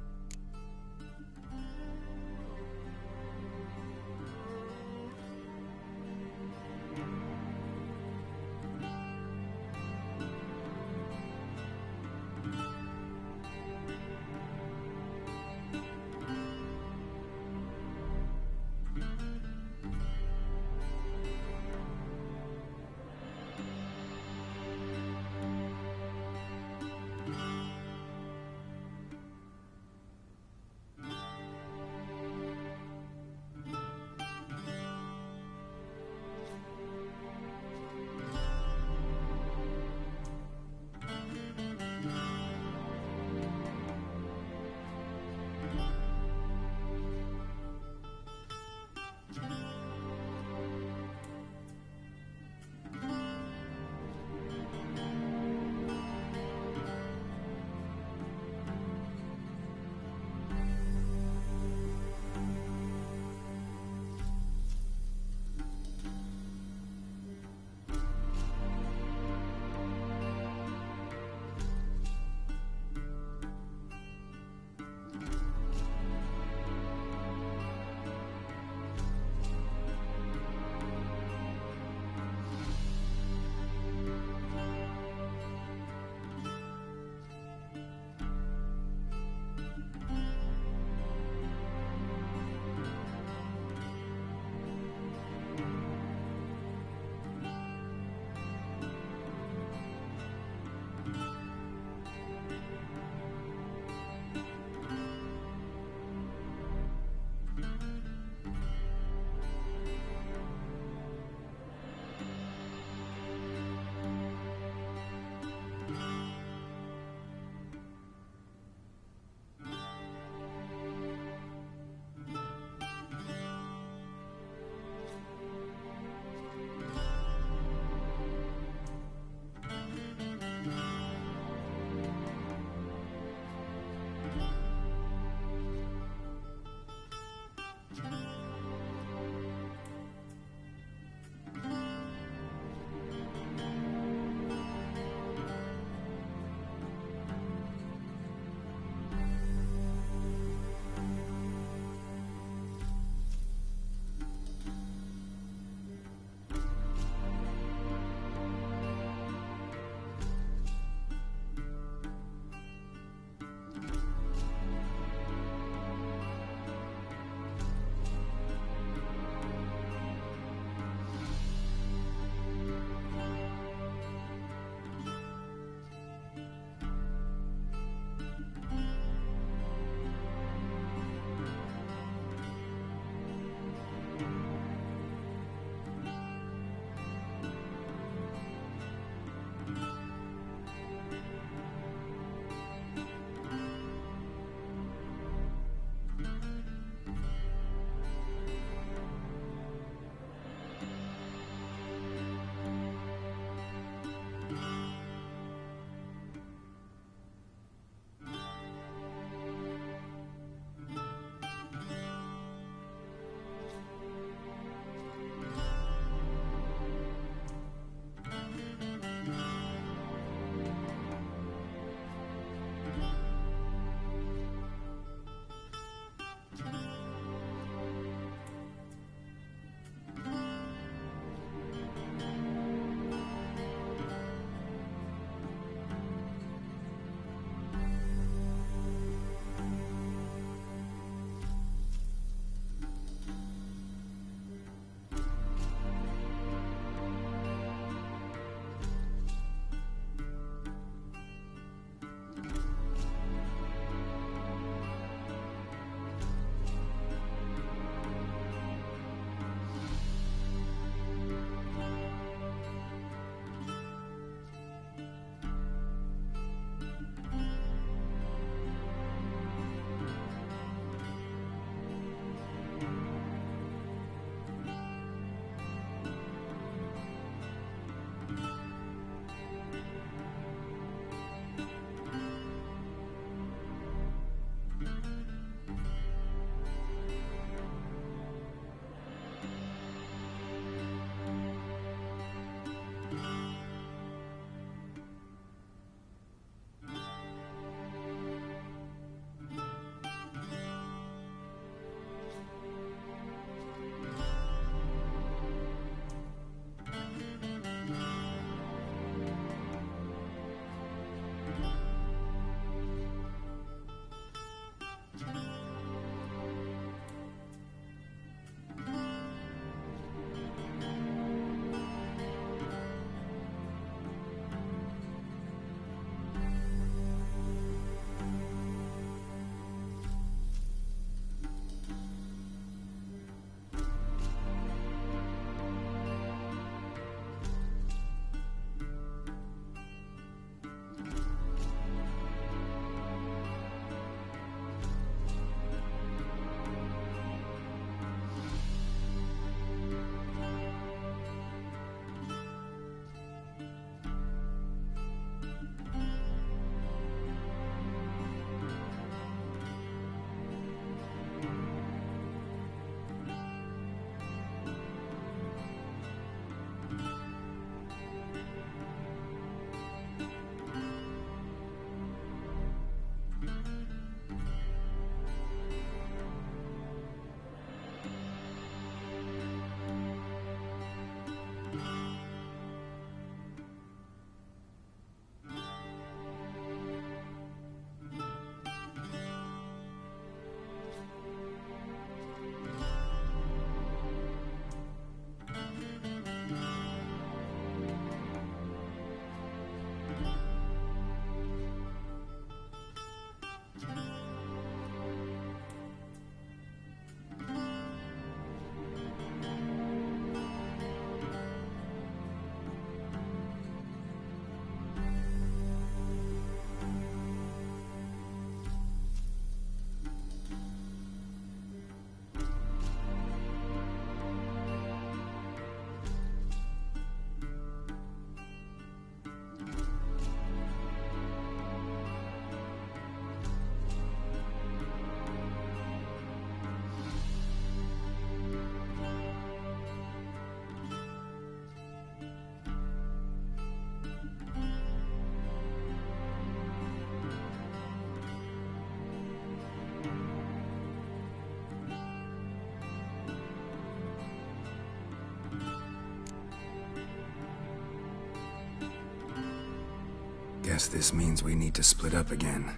Guess this means we need to split up again.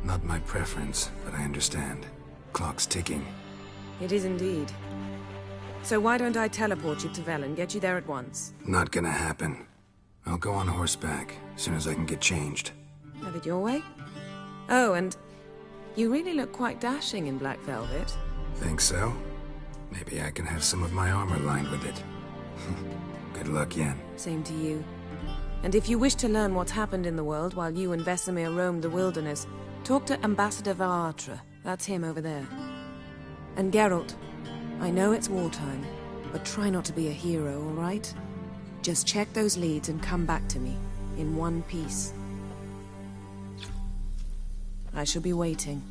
Not my preference, but I understand. Clock's ticking. It is indeed. So why don't I teleport you to Velen, get you there at once? Not gonna happen. I'll go on horseback, as soon as I can get changed. Have it your way? Oh, and you really look quite dashing in black velvet. Think so? Maybe I can have some of my armor lined with it. Good luck, Yen. Same to you. And if you wish to learn what's happened in the world while you and Vesemir roamed the wilderness, talk to Ambassador Varatra. That's him over there. And Geralt, I know it's wartime, but try not to be a hero, all right? Just check those leads and come back to me, in one piece. I shall be waiting.